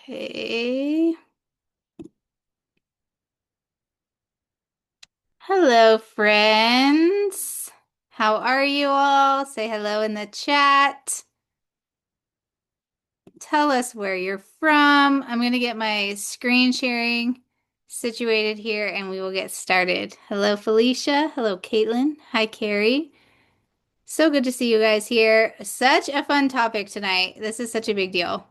Okay. Hello, friends. How are you all? Say hello in the chat. Tell us where you're from. I'm going to get my screen sharing situated here and we will get started. Hello, Felicia. Hello, Caitlin. Hi, Carrie. So good to see you guys here. Such a fun topic tonight. This is such a big deal.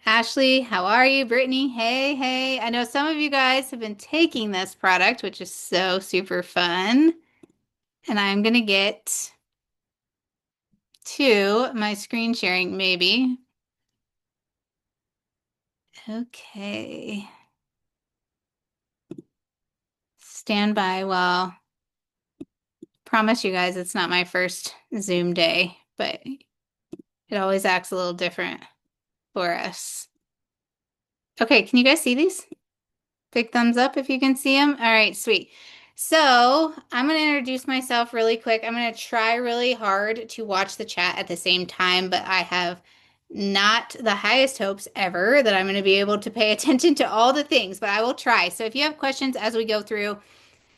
Ashley, how are you? Brittany, hey, hey. I know some of you guys have been taking this product, which is so super fun. And I'm going to get to my screen sharing, maybe. Okay. Stand by while, promise you guys it's not my first Zoom day, but it always acts a little different for us. Okay, can you guys see these? Big thumbs up if you can see them. All right, sweet. So I'm going to introduce myself really quick. I'm going to try really hard to watch the chat at the same time, but I have not the highest hopes ever that I'm going to be able to pay attention to all the things, but I will try. So if you have questions as we go through,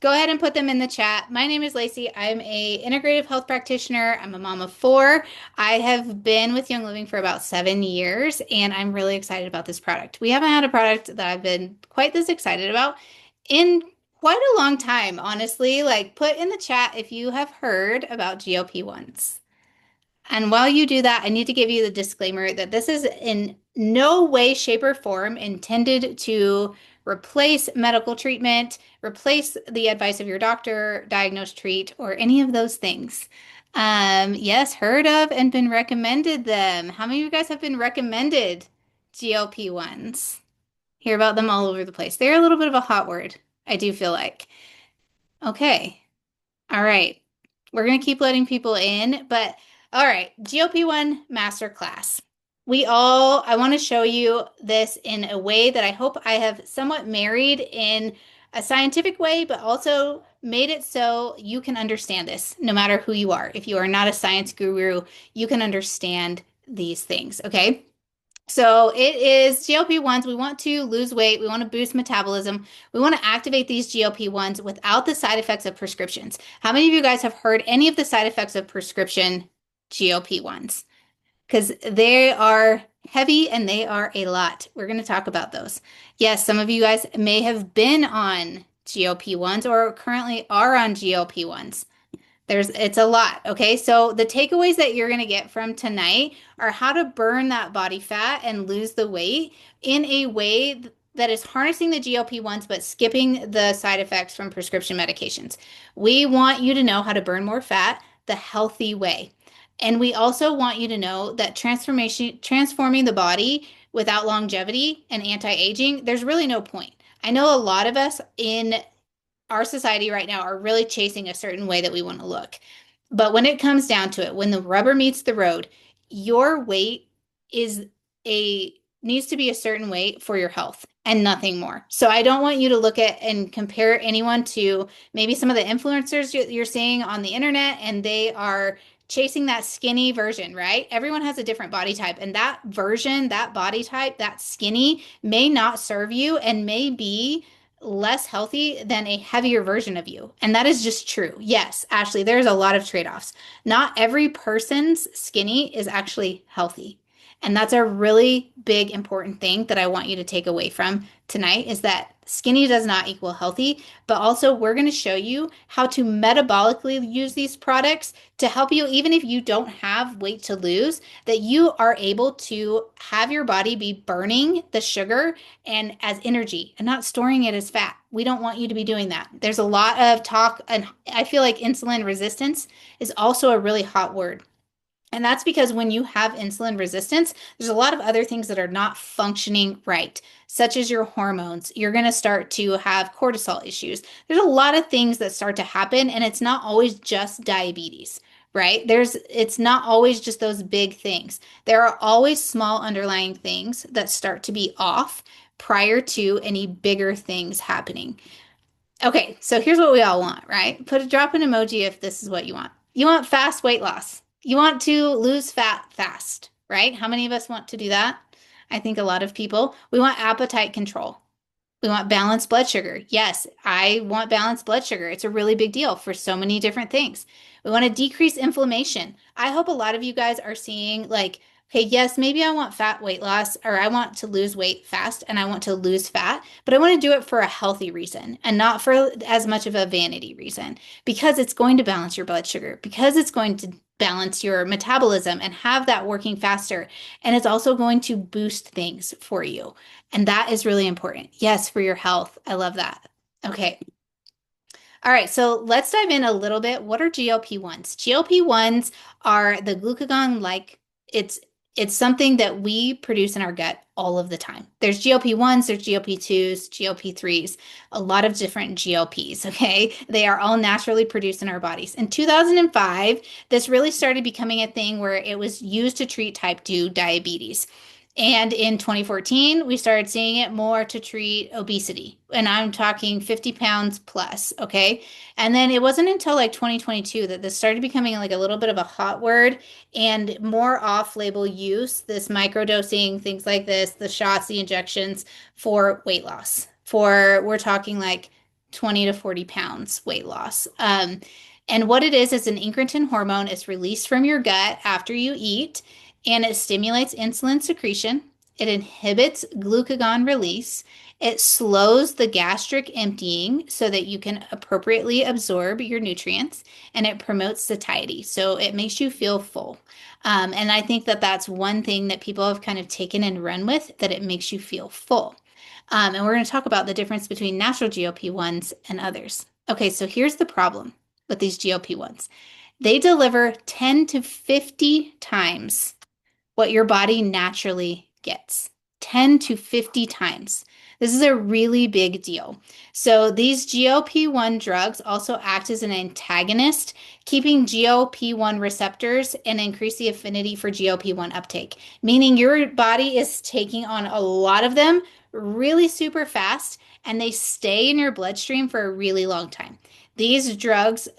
go ahead and put them in the chat. My name is Lacey. I'm a integrative health practitioner. I'm a mom of four. I have been with Young Living for about 7 years, and I'm really excited about this product. We haven't had a product that I've been quite this excited about in quite a long time, honestly. Like, put in the chat if you have heard about GLP-1s. And while you do that, I need to give you the disclaimer that this is in no way, shape, or form intended to replace medical treatment, replace the advice of your doctor, diagnose, treat, or any of those things. Yes, heard of and been recommended them. How many of you guys have been recommended GLP-1s? Hear about them all over the place. They're a little bit of a hot word, I do feel like. Okay. All right. We're going to keep letting people in, but all right. GLP-1 masterclass. I want to show you this in a way that I hope I have somewhat married in a scientific way, but also made it so you can understand this no matter who you are. If you are not a science guru, you can understand these things. Okay. So it is GLP-1s. We want to lose weight. We want to boost metabolism. We want to activate these GLP-1s without the side effects of prescriptions. How many of you guys have heard any of the side effects of prescription GLP-1s? Because they are heavy and they are a lot. We're going to talk about those. Yes, some of you guys may have been on GLP-1s or currently are on GLP-1s. It's a lot. Okay. So the takeaways that you're going to get from tonight are how to burn that body fat and lose the weight in a way that is harnessing the GLP-1s, but skipping the side effects from prescription medications. We want you to know how to burn more fat the healthy way. And we also want you to know that transforming the body without longevity and anti-aging, there's really no point. I know a lot of us in our society right now are really chasing a certain way that we want to look. But when it comes down to it, when the rubber meets the road, your weight is a needs to be a certain weight for your health and nothing more. So I don't want you to look at and compare anyone to maybe some of the influencers you're seeing on the internet and they are chasing that skinny version, right? Everyone has a different body type and that version, that body type, that skinny may not serve you and may be less healthy than a heavier version of you. And that is just true. Yes, Ashley, there's a lot of trade-offs. Not every person's skinny is actually healthy. And that's a really big, important thing that I want you to take away from tonight is that skinny does not equal healthy, but also we're going to show you how to metabolically use these products to help you, even if you don't have weight to lose, that you are able to have your body be burning the sugar and as energy and not storing it as fat. We don't want you to be doing that. There's a lot of talk, and I feel like insulin resistance is also a really hot word. And that's because when you have insulin resistance, there's a lot of other things that are not functioning right, such as your hormones. You're going to start to have cortisol issues. There's a lot of things that start to happen, and it's not always just diabetes, right? It's not always just those big things. There are always small underlying things that start to be off prior to any bigger things happening. Okay, so here's what we all want, right? Drop an emoji if this is what you want. You want fast weight loss. You want to lose fat fast, right? How many of us want to do that? I think a lot of people, we want appetite control. We want balanced blood sugar. Yes, I want balanced blood sugar. It's a really big deal for so many different things. We want to decrease inflammation. I hope a lot of you guys are seeing like, okay, yes, maybe I want fat weight loss or I want to lose weight fast and I want to lose fat, but I want to do it for a healthy reason and not for as much of a vanity reason because it's going to balance your blood sugar, because it's going to balance your metabolism and have that working faster. And it's also going to boost things for you. And that is really important. Yes, for your health. I love that. Okay. All right, so let's dive in a little bit. What are GLP-1s? GLP-1s are the glucagon-like, it's it's something that we produce in our gut all of the time. There's GLP-1s, there's GLP-2s, GLP-3s, a lot of different GLPs, okay? They are all naturally produced in our bodies. In 2005, this really started becoming a thing where it was used to treat type 2 diabetes. And in 2014, we started seeing it more to treat obesity. And I'm talking 50 pounds plus, okay? And then it wasn't until like 2022 that this started becoming like a little bit of a hot word and more off-label use, this microdosing, things like this, the shots, the injections for weight loss. For we're talking like 20 to 40 pounds weight loss. And what it is an incretin hormone. It's released from your gut after you eat and it stimulates insulin secretion. It inhibits glucagon release. It slows the gastric emptying so that you can appropriately absorb your nutrients, and it promotes satiety. So it makes you feel full. And I think that that's one thing that people have kind of taken and run with, that it makes you feel full. And we're going to talk about the difference between natural GLP-1s and others. Okay, so here's the problem with these GLP-1s. They deliver 10 to 50 times what your body naturally gets. 10 to 50 times. This is a really big deal. So these GLP-1 drugs also act as an antagonist, keeping GLP-1 receptors and increase the affinity for GLP-1 uptake, meaning your body is taking on a lot of them really super fast and they stay in your bloodstream for a really long time. These drugs,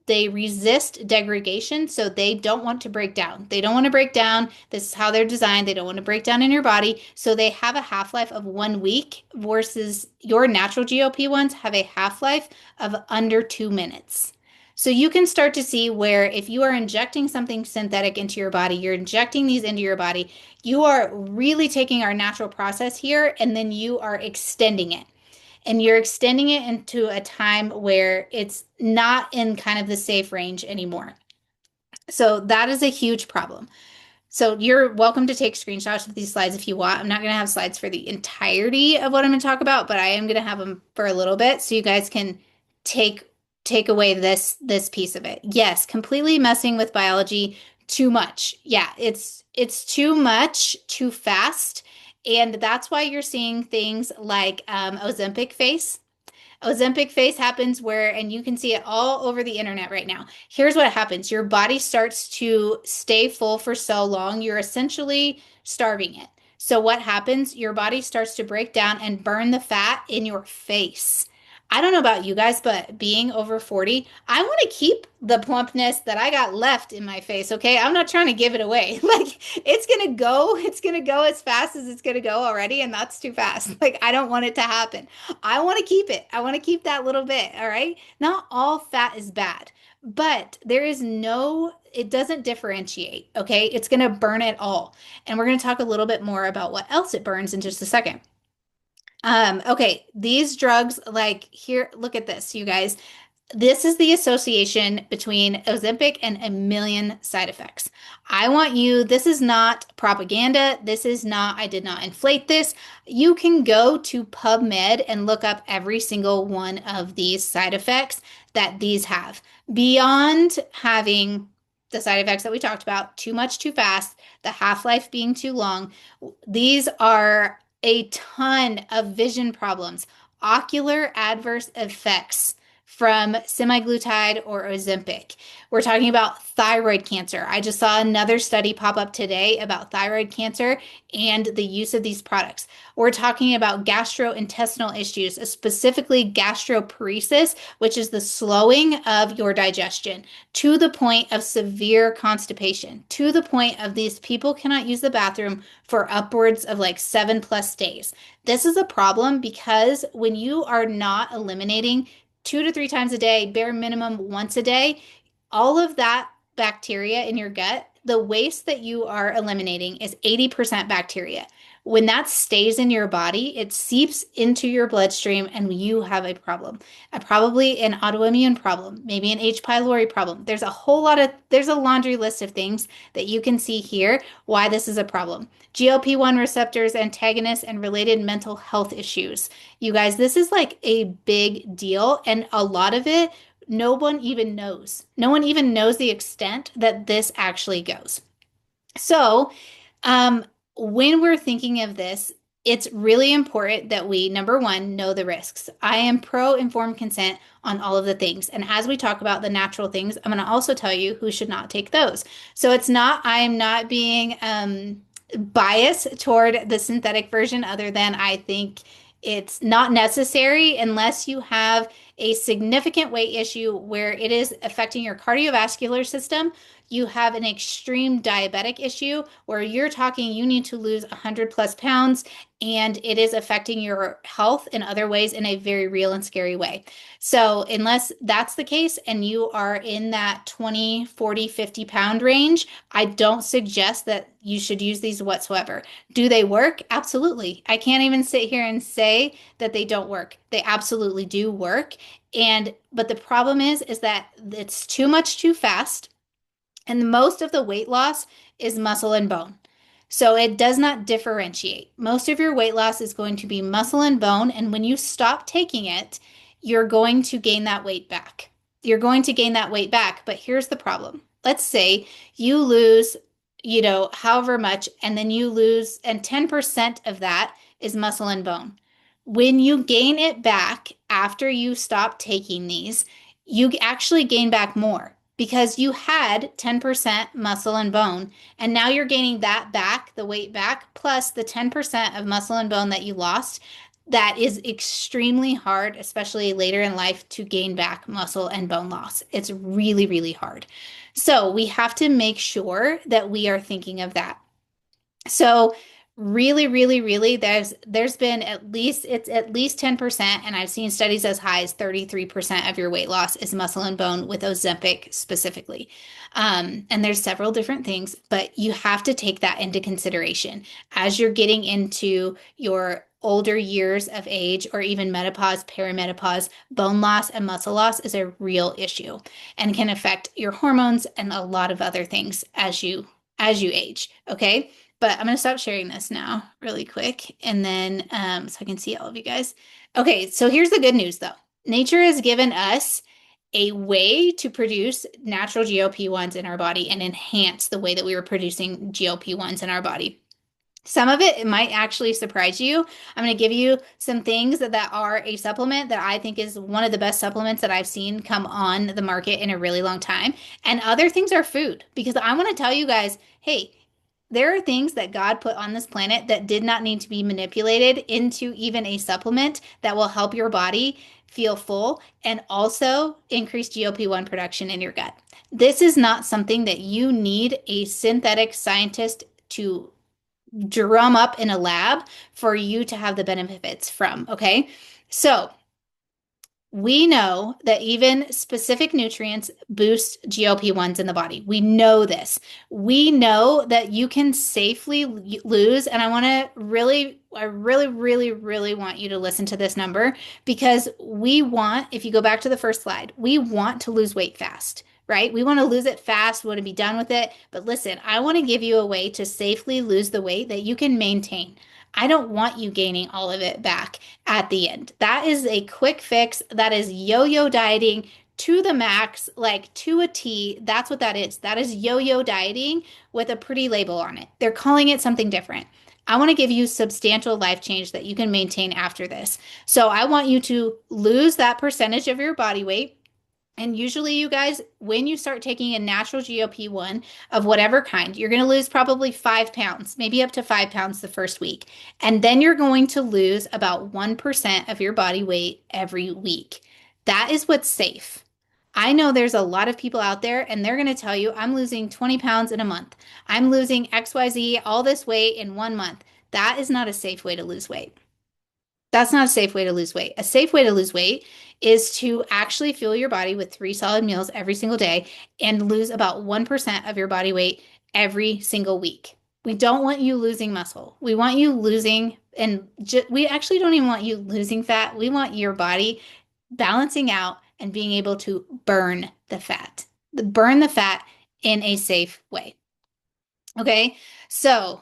they resist degradation, so they don't want to break down. They don't want to break down. This is how they're designed. They don't want to break down in your body. So they have a half-life of 1 week versus your natural GLP-1s have a half-life of under 2 minutes. So you can start to see where if you are injecting something synthetic into your body, you're injecting these into your body, you are really taking our natural process here and then you are extending it and you're extending it into a time where it's not in kind of the safe range anymore. So that is a huge problem. So you're welcome to take screenshots of these slides if you want. I'm not going to have slides for the entirety of what I'm going to talk about, but I am going to have them for a little bit so you guys can take away this piece of it. Yes, completely messing with biology too much. Yeah, it's too much, too fast. And that's why you're seeing things like Ozempic face. Ozempic face happens where, and you can see it all over the internet right now. Here's what happens. Your body starts to stay full for so long, you're essentially starving it. So what happens? Your body starts to break down and burn the fat in your face. I don't know about you guys, but being over 40, I want to keep the plumpness that I got left in my face, okay? I'm not trying to give it away. Like it's gonna go as fast as it's gonna go already, and that's too fast. Like I don't want it to happen. I want to keep it. I want to keep that little bit, all right? Not all fat is bad, but it doesn't differentiate, okay? It's gonna burn it all. And we're gonna talk a little bit more about what else it burns in just a second. Okay, these drugs, like here, look at this, you guys. This is the association between Ozempic and a million side effects. I want you, this is not propaganda. This is not, I did not inflate this. You can go to PubMed and look up every single one of these side effects that these have. Beyond having the side effects that we talked about, too much, too fast, the half-life being too long, these are a ton of vision problems, ocular adverse effects, from semaglutide or Ozempic. We're talking about thyroid cancer. I just saw another study pop up today about thyroid cancer and the use of these products. We're talking about gastrointestinal issues, specifically gastroparesis, which is the slowing of your digestion to the point of severe constipation, to the point of these people cannot use the bathroom for upwards of like 7+ days. This is a problem because when you are not eliminating 2 to 3 times a day, bare minimum once a day, all of that bacteria in your gut, the waste that you are eliminating is 80% bacteria. When that stays in your body, it seeps into your bloodstream and you have a problem. Probably an autoimmune problem, maybe an H. pylori problem. There's a laundry list of things that you can see here why this is a problem. GLP-1 receptors, antagonists, and related mental health issues. You guys, this is like a big deal, and a lot of it no one even knows. No one even knows the extent that this actually goes. So, um, when we're thinking of this, it's really important that we, number one, know the risks. I am pro informed consent on all of the things. And as we talk about the natural things, I'm going to also tell you who should not take those. So I'm not being biased toward the synthetic version, other than I think it's not necessary unless you have a significant weight issue where it is affecting your cardiovascular system. You have an extreme diabetic issue where you're talking you need to lose 100+ pounds and it is affecting your health in other ways in a very real and scary way. So, unless that's the case and you are in that 20, 40, 50 pound range, I don't suggest that you should use these whatsoever. Do they work? Absolutely. I can't even sit here and say that they don't work. They absolutely do work. But the problem is that it's too much too fast. And most of the weight loss is muscle and bone. So it does not differentiate. Most of your weight loss is going to be muscle and bone. And when you stop taking it, you're going to gain that weight back. You're going to gain that weight back. But here's the problem. Let's say you lose, however much, and then you lose, and 10% of that is muscle and bone. When you gain it back after you stop taking these, you actually gain back more because you had 10% muscle and bone, and now you're gaining that back, the weight back, plus the 10% of muscle and bone that you lost. That is extremely hard, especially later in life, to gain back muscle and bone loss. It's really, really hard. So we have to make sure that we are thinking of that. So really, really, really, there's been it's at least 10%, and I've seen studies as high as 33% of your weight loss is muscle and bone with Ozempic specifically. And there's several different things, but you have to take that into consideration as you're getting into your older years of age or even menopause, perimenopause. Bone loss and muscle loss is a real issue and can affect your hormones and a lot of other things as you age. Okay. But I'm going to stop sharing this now really quick and then so I can see all of you guys. Okay, so here's the good news though. Nature has given us a way to produce natural GLP-1s in our body and enhance the way that we were producing GLP-1s in our body. Some of it might actually surprise you. I'm going to give you some things that are a supplement that I think is one of the best supplements that I've seen come on the market in a really long time. And other things are food, because I want to tell you guys, hey, there are things that God put on this planet that did not need to be manipulated into even a supplement that will help your body feel full and also increase GLP-1 production in your gut. This is not something that you need a synthetic scientist to drum up in a lab for you to have the benefits from, okay? So we know that even specific nutrients boost GLP-1s in the body. We know this. We know that you can safely lose, and I really, really want you to listen to this number, because if you go back to the first slide, we want to lose weight fast, right? We want to lose it fast, we want to be done with it. But listen, I want to give you a way to safely lose the weight that you can maintain. I don't want you gaining all of it back at the end. That is a quick fix. That is yo-yo dieting to the max, like to a T. That's what that is. That is yo-yo dieting with a pretty label on it. They're calling it something different. I want to give you substantial life change that you can maintain after this. So I want you to lose that percentage of your body weight. And usually, you guys, when you start taking a natural GLP-1 of whatever kind, you're going to lose probably 5 pounds, maybe up to 5 pounds the first week. And then you're going to lose about 1% of your body weight every week. That is what's safe. I know there's a lot of people out there, and they're going to tell you, I'm losing 20 pounds in a month. I'm losing XYZ, all this weight in 1 month. That is not a safe way to lose weight. That's not a safe way to lose weight. A safe way to lose weight is to actually fuel your body with 3 solid meals every single day and lose about 1% of your body weight every single week. We don't want you losing muscle. We want you losing, and we actually don't even want you losing fat. We want your body balancing out and being able to burn the fat, burn the fat in a safe way. Okay, so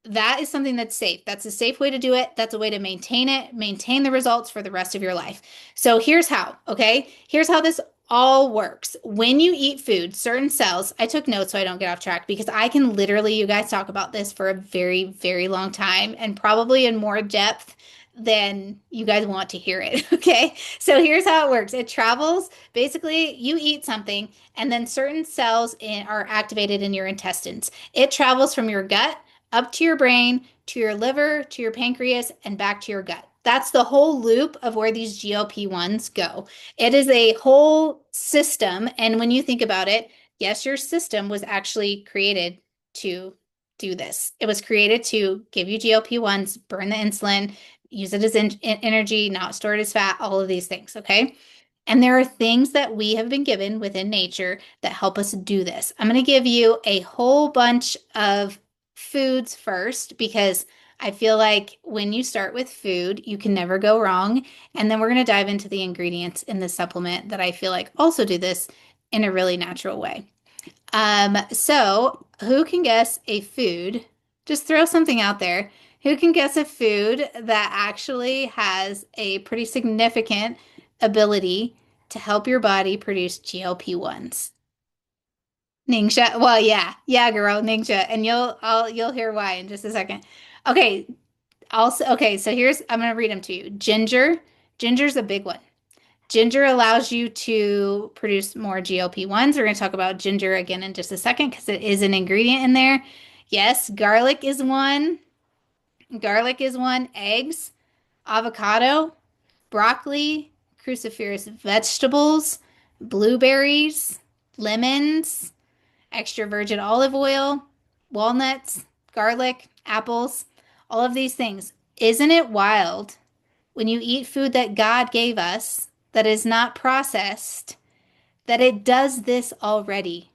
that is something that's safe. That's a safe way to do it. That's a way to maintain it, maintain the results for the rest of your life. So here's how, okay? Here's how this all works. When you eat food, certain cells, I took notes so I don't get off track because I can literally, you guys talk about this for a very, very long time and probably in more depth than you guys want to hear it. Okay. So here's how it works. It travels. Basically, you eat something and then certain cells are activated in your intestines. It travels from your gut up to your brain, to your liver, to your pancreas, and back to your gut. That's the whole loop of where these GLP-1s go. It is a whole system. And when you think about it, yes, your system was actually created to do this. It was created to give you GLP-1s, burn the insulin, use it as energy, not store it as fat, all of these things. Okay. And there are things that we have been given within nature that help us do this. I'm going to give you a whole bunch of foods first because I feel like when you start with food, you can never go wrong. And then we're going to dive into the ingredients in the supplement that I feel like also do this in a really natural way. So who can guess a food? Just throw something out there. Who can guess a food that actually has a pretty significant ability to help your body produce GLP-1s? Ningxia. Well, yeah. Yeah, girl, Ningxia. And you'll hear why in just a second. Okay, also okay, so here's I'm gonna read them to you. Ginger. Ginger's a big one. Ginger allows you to produce more GLP-1s. We're going to talk about ginger again in just a second because it is an ingredient in there. Yes, garlic is one. Garlic is one. Eggs, avocado, broccoli, cruciferous vegetables, blueberries, lemons, extra virgin olive oil, walnuts, garlic, apples, all of these things. Isn't it wild when you eat food that God gave us that is not processed, that it does this already?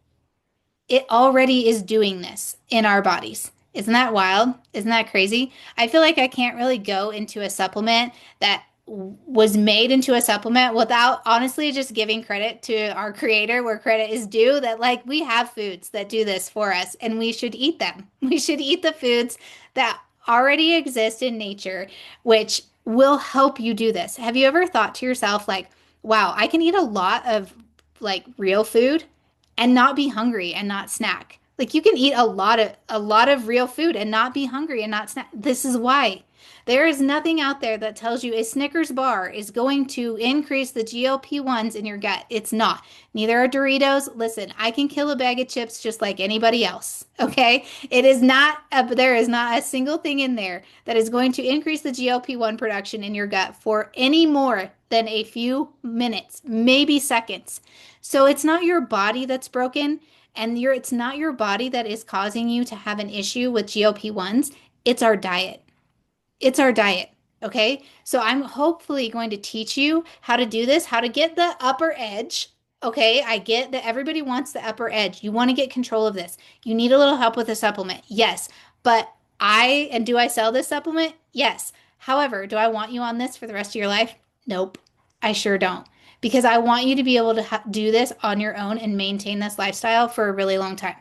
It already is doing this in our bodies. Isn't that wild? Isn't that crazy? I feel like I can't really go into a supplement that was made into a supplement without honestly just giving credit to our creator where credit is due, that like we have foods that do this for us and we should eat them. We should eat the foods that already exist in nature, which will help you do this. Have you ever thought to yourself like, wow, I can eat a lot of like real food and not be hungry and not snack? Like you can eat a lot of real food and not be hungry and not snack. This is why. There is nothing out there that tells you a Snickers bar is going to increase the GLP-1s in your gut. It's not. Neither are Doritos. Listen, I can kill a bag of chips just like anybody else. Okay? There is not a single thing in there that is going to increase the GLP-1 production in your gut for any more than a few minutes, maybe seconds. So it's not your body that's broken and it's not your body that is causing you to have an issue with GLP-1s. It's our diet. It's our diet. Okay. So I'm hopefully going to teach you how to do this, how to get the upper edge. Okay. I get that everybody wants the upper edge. You want to get control of this. You need a little help with a supplement. Yes. But do I sell this supplement? Yes. However, do I want you on this for the rest of your life? Nope. I sure don't. Because I want you to be able to do this on your own and maintain this lifestyle for a really long time.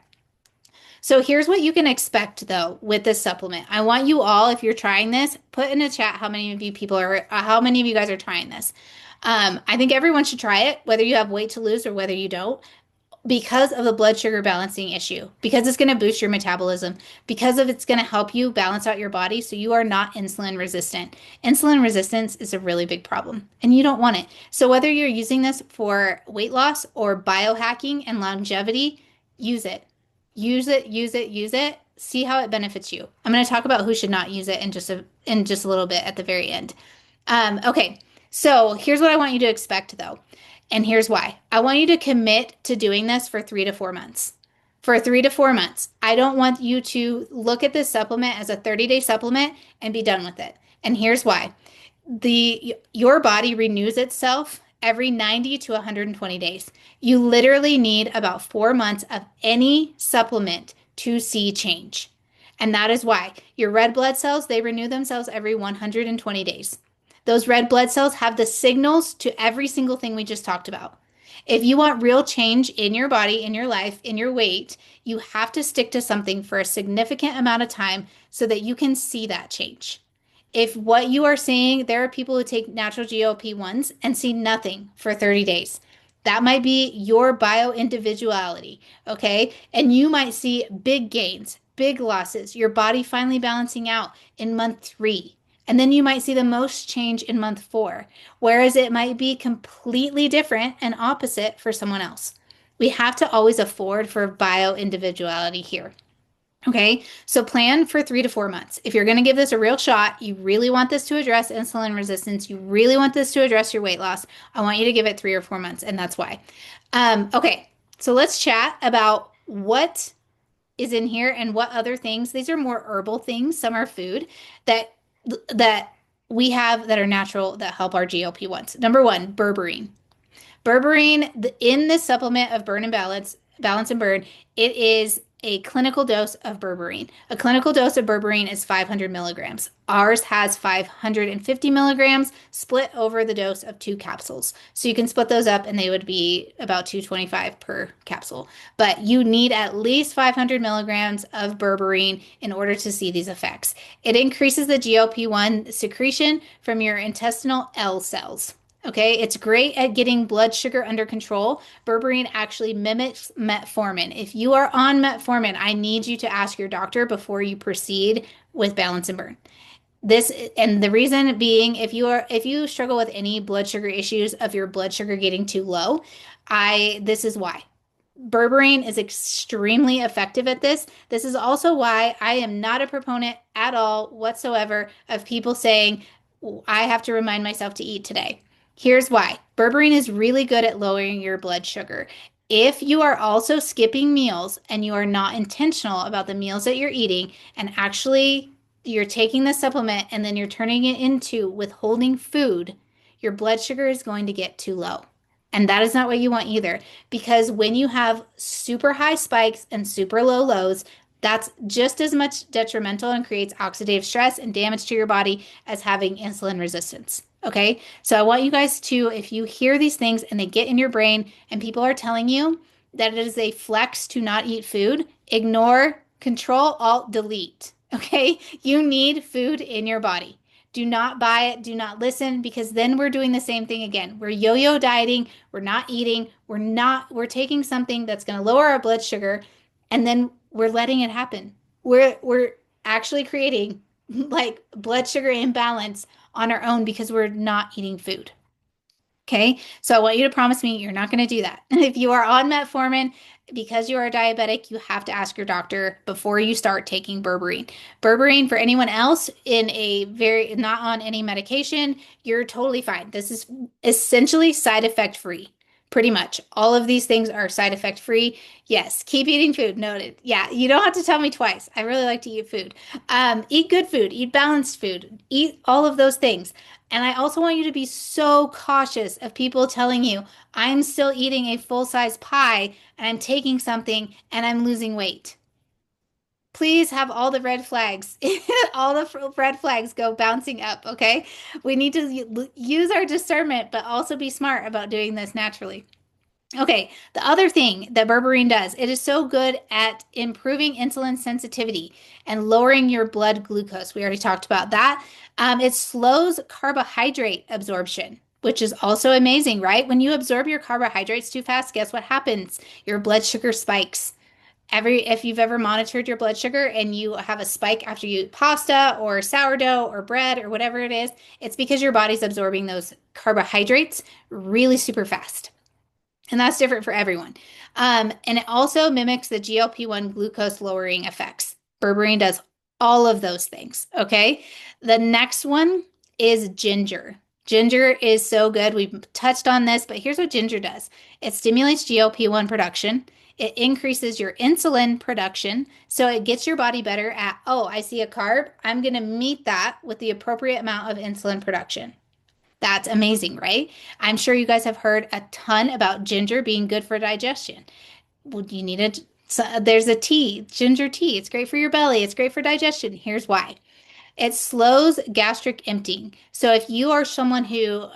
So here's what you can expect though with this supplement. I want you all, if you're trying this, put in a chat how many of you guys are trying this. I think everyone should try it, whether you have weight to lose or whether you don't, because of the blood sugar balancing issue, because it's going to boost your metabolism, because of it's going to help you balance out your body so you are not insulin resistant. Insulin resistance is a really big problem and you don't want it. So whether you're using this for weight loss or biohacking and longevity, use it. Use it, use it, use it. See how it benefits you. I'm going to talk about who should not use it in just a little bit at the very end. Okay, so here's what I want you to expect though. And here's why. I want you to commit to doing this for 3 to 4 months. For 3 to 4 months. I don't want you to look at this supplement as a 30-day supplement and be done with it. And here's why. Your body renews itself every 90 to 120 days. You literally need about 4 months of any supplement to see change. And that is why your red blood cells, they renew themselves every 120 days. Those red blood cells have the signals to every single thing we just talked about. If you want real change in your body, in your life, in your weight, you have to stick to something for a significant amount of time so that you can see that change. If what you are seeing, there are people who take natural GLP-1s and see nothing for 30 days. That might be your bio individuality, okay? And you might see big gains, big losses, your body finally balancing out in month 3. And then you might see the most change in month 4, whereas it might be completely different and opposite for someone else. We have to always afford for bio individuality here. Okay, so plan for 3 to 4 months. If you're going to give this a real shot, you really want this to address insulin resistance, you really want this to address your weight loss, I want you to give it 3 or 4 months, and that's why. Okay, so let's chat about what is in here and what other things. These are more herbal things. Some are food that that we have that are natural that help our GLP-1s. Number one, berberine. Berberine, in this supplement of Burn and Balance and Burn, it is a clinical dose of berberine. A clinical dose of berberine is 500 milligrams. Ours has 550 milligrams split over the dose of 2 capsules. So you can split those up and they would be about 225 per capsule. But you need at least 500 milligrams of berberine in order to see these effects. It increases the GLP-1 secretion from your intestinal L cells. Okay, it's great at getting blood sugar under control. Berberine actually mimics metformin. If you are on metformin, I need you to ask your doctor before you proceed with Balance and Burn. This and the reason being, if you struggle with any blood sugar issues of your blood sugar getting too low, this is why. Berberine is extremely effective at this. This is also why I am not a proponent at all whatsoever of people saying, I have to remind myself to eat today. Here's why. Berberine is really good at lowering your blood sugar. If you are also skipping meals and you are not intentional about the meals that you're eating and actually you're taking the supplement and then you're turning it into withholding food, your blood sugar is going to get too low. And that is not what you want either, because when you have super high spikes and super low lows, that's just as much detrimental and creates oxidative stress and damage to your body as having insulin resistance. Okay, so I want you guys to, if you hear these things and they get in your brain and people are telling you that it is a flex to not eat food, ignore, control, alt, delete. Okay, you need food in your body. Do not buy it. Do not listen, because then we're doing the same thing again. We're yo-yo dieting. We're not eating. We're taking something that's going to lower our blood sugar and then we're letting it happen. We're actually creating like blood sugar imbalance on our own because we're not eating food. Okay, so I want you to promise me you're not going to do that. If you are on metformin, because you are diabetic, you have to ask your doctor before you start taking berberine. Berberine, for anyone else in a very not on any medication, you're totally fine. This is essentially side effect free. Pretty much. All of these things are side effect free. Yes, keep eating food. Noted. Yeah, you don't have to tell me twice. I really like to eat food. Eat good food, eat balanced food, eat all of those things. And I also want you to be so cautious of people telling you, I'm still eating a full-size pie and I'm taking something and I'm losing weight. Please have all the red flags, all the red flags go bouncing up, okay? We need to use our discernment, but also be smart about doing this naturally. Okay, the other thing that berberine does, it is so good at improving insulin sensitivity and lowering your blood glucose. We already talked about that. It slows carbohydrate absorption. which is also amazing, right? When you absorb your carbohydrates too fast, guess what happens? Your blood sugar spikes. If you've ever monitored your blood sugar and you have a spike after you eat pasta or sourdough or bread or whatever it is, it's because your body's absorbing those carbohydrates really super fast. And that's different for everyone. And it also mimics the GLP-1 glucose lowering effects. Berberine does all of those things. Okay. The next one is ginger. Ginger is so good. We've touched on this, but here's what ginger does it stimulates GLP-1 production. It increases your insulin production. So it gets your body better at, oh, I see a carb. I'm going to meet that with the appropriate amount of insulin production. That's amazing, right? I'm sure you guys have heard a ton about ginger being good for digestion. Well, you need it. So there's a tea, ginger tea. It's great for your belly. It's great for digestion. Here's why. It slows gastric emptying. So if you are someone who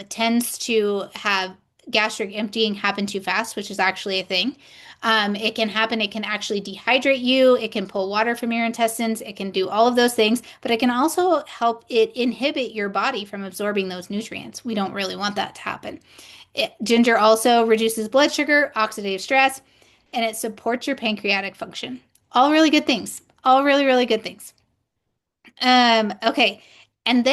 tends to have gastric emptying happen too fast, which is actually a thing, it can happen. It can actually dehydrate you. It can pull water from your intestines. It can do all of those things, but it can also help it inhibit your body from absorbing those nutrients. We don't really want that to happen. Ginger also reduces blood sugar, oxidative stress, and it supports your pancreatic function. All really good things. All really, really good things. Okay. And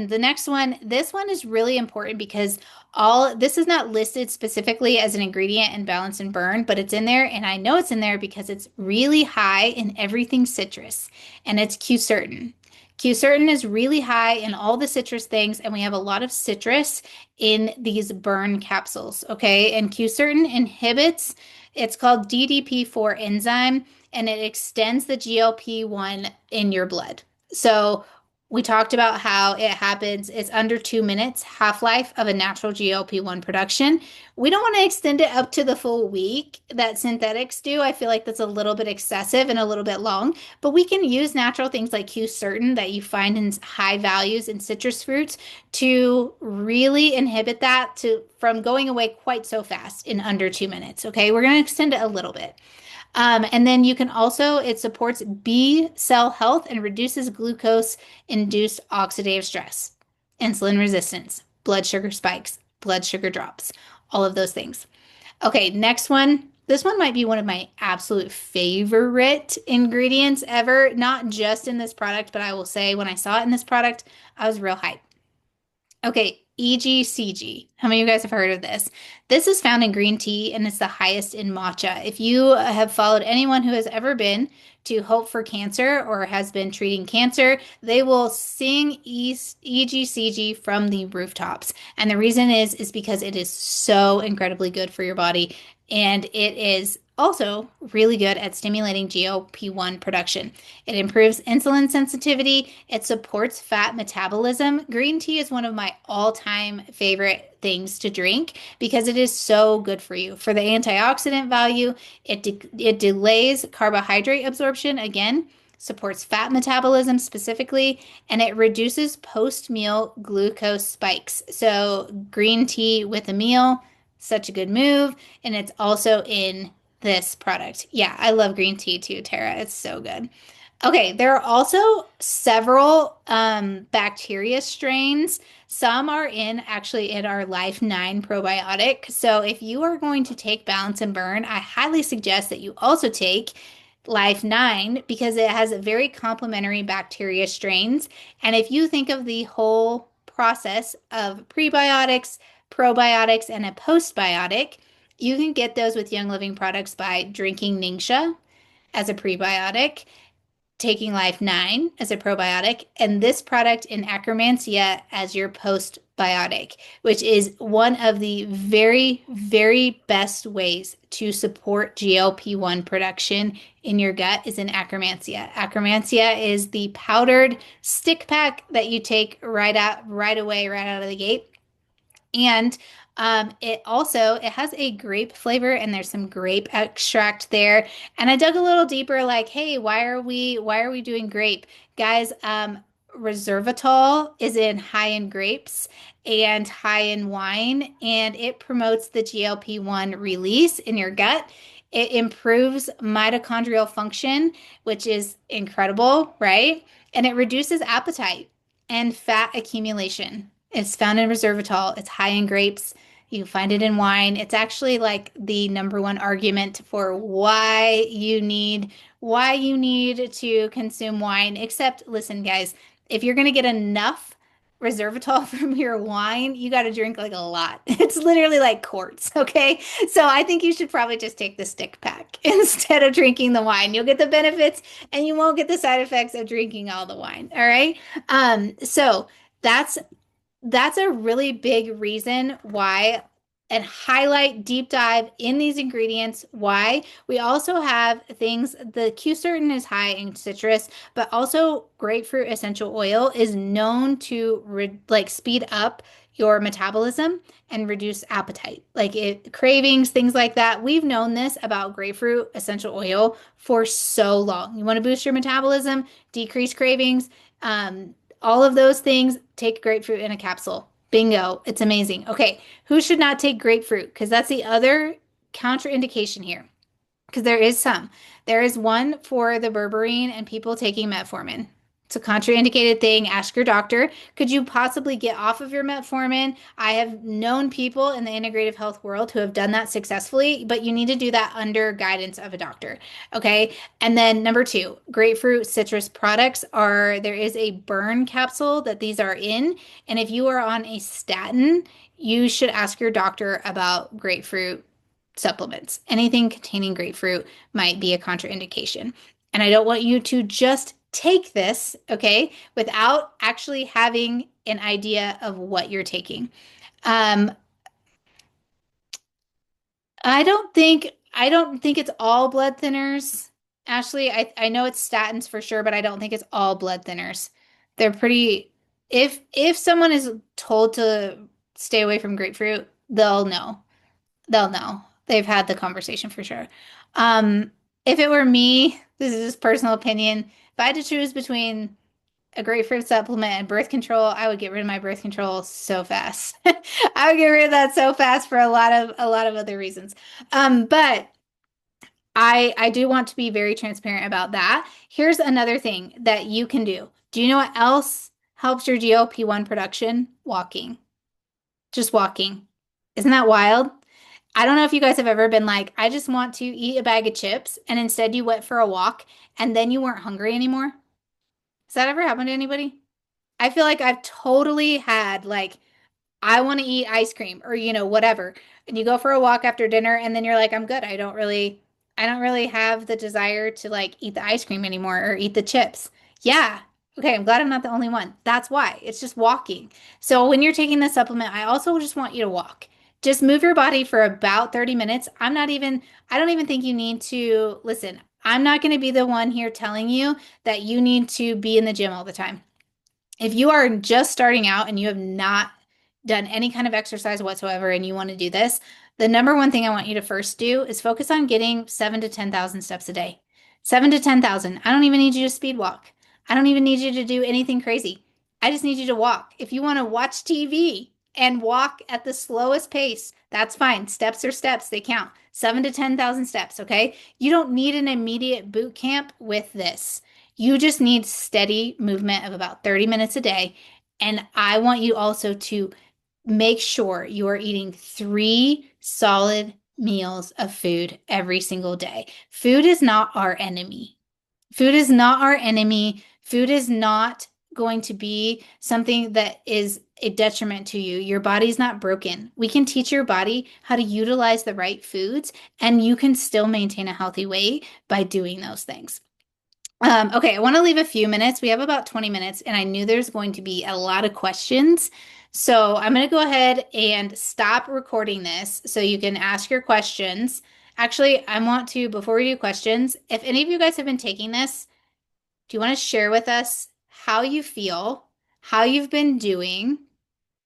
the next one, this one is really important because all this is not listed specifically as an ingredient in Balance and Burn, but it's in there. And I know it's in there because it's really high in everything citrus, and it's Q-certain. Q-certain is really high in all the citrus things, and we have a lot of citrus in these burn capsules. Okay. And Q-certain inhibits, it's called DDP4 enzyme, and it extends the GLP-1 in your blood. So we talked about how it happens. It's under 2 minutes half-life of a natural GLP-1 production. We don't want to extend it up to the full week that synthetics do. I feel like that's a little bit excessive and a little bit long, but we can use natural things like Q-certain that you find in high values in citrus fruits to really inhibit that to from going away quite so fast in under 2 minutes. Okay, we're going to extend it a little bit. And then you can also, it supports B cell health and reduces glucose-induced oxidative stress, insulin resistance, blood sugar spikes, blood sugar drops, all of those things. Okay, next one. This one might be one of my absolute favorite ingredients ever, not just in this product, but I will say when I saw it in this product, I was real hyped. Okay, EGCG. How many of you guys have heard of this? This is found in green tea and it's the highest in matcha. If you have followed anyone who has ever been to Hope for Cancer or has been treating cancer, they will sing EGCG from the rooftops. And the reason is because it is so incredibly good for your body, and it is also really good at stimulating GLP-1 production. It improves insulin sensitivity. It supports fat metabolism. Green tea is one of my all-time favorite things to drink because it is so good for you. For the antioxidant value, it delays carbohydrate absorption again, supports fat metabolism specifically, and it reduces post-meal glucose spikes. So green tea with a meal, such a good move, and it's also in this product. Yeah, I love green tea too, Tara. It's so good. Okay, there are also several bacteria strains. Some are actually in our Life 9 probiotic. So if you are going to take Balance and Burn, I highly suggest that you also take Life 9 because it has a very complementary bacteria strains. And if you think of the whole process of prebiotics, probiotics, and a postbiotic, you can get those with Young Living products by drinking Ningxia as a prebiotic, taking Life 9 as a probiotic, and this product in Akkermansia as your postbiotic, which is one of the very, very best ways to support GLP-1 production in your gut is in Akkermansia. Akkermansia is the powdered stick pack that you take right away, right out of the gate. And it has a grape flavor and there's some grape extract there. And I dug a little deeper, like, hey, why are we doing grape? Guys, resveratrol is in high in grapes and high in wine, and it promotes the GLP-1 release in your gut. It improves mitochondrial function, which is incredible, right? And it reduces appetite and fat accumulation. It's found in resveratrol. It's high in grapes. You find it in wine. It's actually like the number one argument for why you need to consume wine. Except, listen, guys, if you're gonna get enough resveratrol from your wine, you got to drink like a lot. It's literally like quarts, okay? So I think you should probably just take the stick pack instead of drinking the wine. You'll get the benefits and you won't get the side effects of drinking all the wine, all right? So that's that's a really big reason why, and highlight deep dive in these ingredients why we also have things. The Q certain is high in citrus, but also grapefruit essential oil is known to like speed up your metabolism and reduce appetite, like it cravings, things like that. We've known this about grapefruit essential oil for so long. You want to boost your metabolism, decrease cravings, all of those things, take grapefruit in a capsule. Bingo. It's amazing. Okay, who should not take grapefruit? Because that's the other contraindication here. Because there is some. There is one for the berberine and people taking metformin. It's a contraindicated thing. Ask your doctor. Could you possibly get off of your metformin? I have known people in the integrative health world who have done that successfully, but you need to do that under guidance of a doctor. Okay. And then number two, grapefruit citrus products are, there is a burn capsule that these are in. And if you are on a statin, you should ask your doctor about grapefruit supplements. Anything containing grapefruit might be a contraindication. And I don't want you to just take this, okay, without actually having an idea of what you're taking. Um, I don't think it's all blood thinners. Ashley, I know it's statins for sure, but I don't think it's all blood thinners. They're pretty, if someone is told to stay away from grapefruit, they'll know. They'll know. They've had the conversation for sure. Um, if it were me, this is just personal opinion. If I had to choose between a grapefruit supplement and birth control, I would get rid of my birth control so fast. I would get rid of that so fast for a lot of other reasons. But I do want to be very transparent about that. Here's another thing that you can do. Do you know what else helps your GLP-1 production? Walking. Just walking. Isn't that wild? I don't know if you guys have ever been like, I just want to eat a bag of chips, and instead you went for a walk and then you weren't hungry anymore. Has that ever happened to anybody? I feel like I've totally had like, I want to eat ice cream or whatever. And you go for a walk after dinner and then you're like, I'm good. I don't really have the desire to like eat the ice cream anymore or eat the chips. Yeah. Okay, I'm glad I'm not the only one. That's why. It's just walking. So when you're taking the supplement, I also just want you to walk. Just move your body for about 30 minutes. I don't even think you need to listen. I'm not going to be the one here telling you that you need to be in the gym all the time. If you are just starting out and you have not done any kind of exercise whatsoever and you want to do this, the number one thing I want you to first do is focus on getting 7 to 10,000 steps a day. 7 to 10,000. I don't even need you to speed walk. I don't even need you to do anything crazy. I just need you to walk. If you want to watch TV and walk at the slowest pace, that's fine. Steps are steps, they count. 7 to 10,000 steps, okay? You don't need an immediate boot camp with this. You just need steady movement of about 30 minutes a day. And I want you also to make sure you are eating 3 solid meals of food every single day. Food is not our enemy. Food is not our enemy. Food is not going to be something that is a detriment to you. Your body's not broken. We can teach your body how to utilize the right foods, and you can still maintain a healthy weight by doing those things. Okay, I want to leave a few minutes. We have about 20 minutes, and I knew there's going to be a lot of questions. So I'm going to go ahead and stop recording this so you can ask your questions. Actually, I want to, before we do questions, if any of you guys have been taking this, do you want to share with us how you feel, how you've been doing,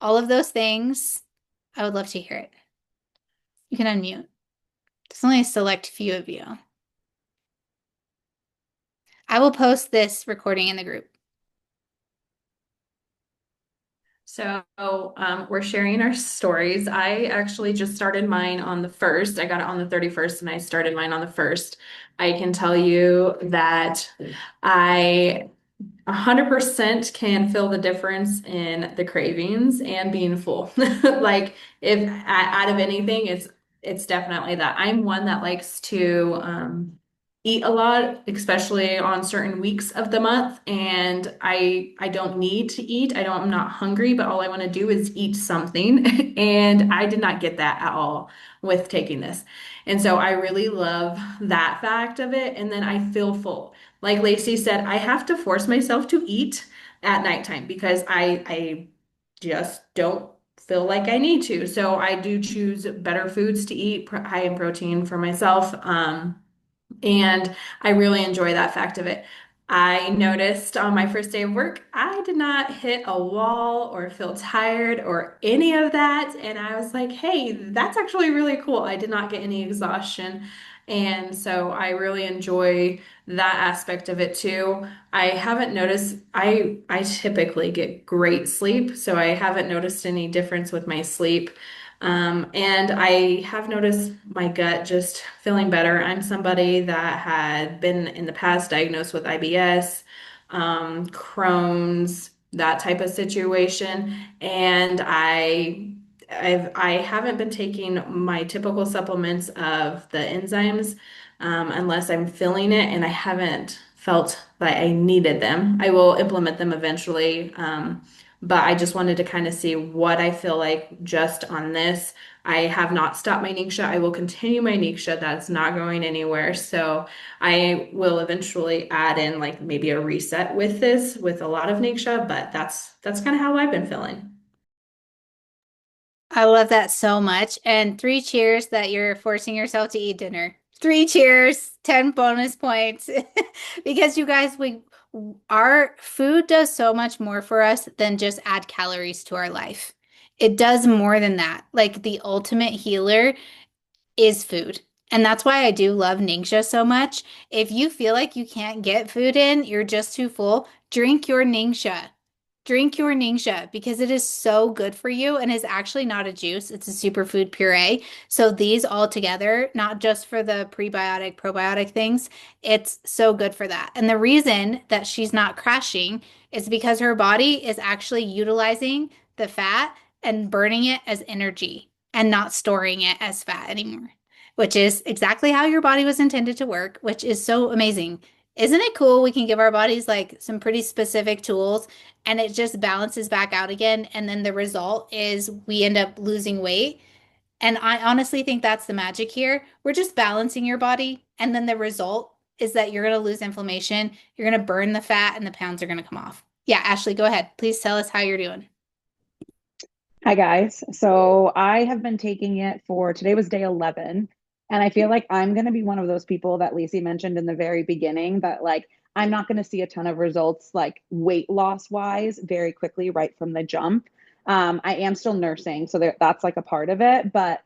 all of those things? I would love to hear it. You can unmute. There's only a select few of you. I will post this recording in the group. So we're sharing our stories. I actually just started mine on the 1st. I got it on the 31st and I started mine on the 1st. I can tell you that I 100% can feel the difference in the cravings and being full. Like if out of anything, it's definitely that. I'm one that likes to eat a lot, especially on certain weeks of the month, and I don't need to eat. I'm not hungry, but all I want to do is eat something. And I did not get that at all with taking this. And so I really love that fact of it. And then I feel full. Like Lacey said, I have to force myself to eat at nighttime because I just don't feel like I need to. So I do choose better foods to eat, high in protein for myself. And I really enjoy that fact of it. I noticed on my first day of work, I did not hit a wall or feel tired or any of that. And I was like, hey, that's actually really cool. I did not get any exhaustion. And so I really enjoy that aspect of it too. I haven't noticed, I typically get great sleep, so I haven't noticed any difference with my sleep. And I have noticed my gut just feeling better. I'm somebody that had been in the past diagnosed with IBS, Crohn's, that type of situation, and I haven't been taking my typical supplements of the enzymes unless I'm feeling it, and I haven't felt that I needed them. I will implement them eventually. But I just wanted to kind of see what I feel like just on this. I have not stopped my Ningxia. I will continue my Ningxia. That's not going anywhere. So I will eventually add in like maybe a reset with this with a lot of Ningxia, but that's kind of how I've been feeling. I love that so much. And three cheers that you're forcing yourself to eat dinner. Three cheers, 10 bonus points. Because you guys, our food does so much more for us than just add calories to our life. It does more than that. Like the ultimate healer is food. And that's why I do love Ningxia so much. If you feel like you can't get food in, you're just too full, drink your Ningxia. Drink your Ningxia because it is so good for you and is actually not a juice. It's a superfood puree. So these all together, not just for the prebiotic, probiotic things, it's so good for that. And the reason that she's not crashing is because her body is actually utilizing the fat and burning it as energy and not storing it as fat anymore, which is exactly how your body was intended to work, which is so amazing. Isn't it cool? We can give our bodies like some pretty specific tools and it just balances back out again. And then the result is we end up losing weight. And I honestly think that's the magic here. We're just balancing your body. And then the result is that you're going to lose inflammation, you're going to burn the fat, and the pounds are going to come off. Yeah, Ashley, go ahead. Please tell us how you're doing. Hi guys. So I have been taking it for today was day 11. And I feel like I'm going to be one of those people that Lacey mentioned in the very beginning that like I'm not going to see a ton of results like weight loss wise very quickly right from the jump. I am still nursing, so that's like a part of it. But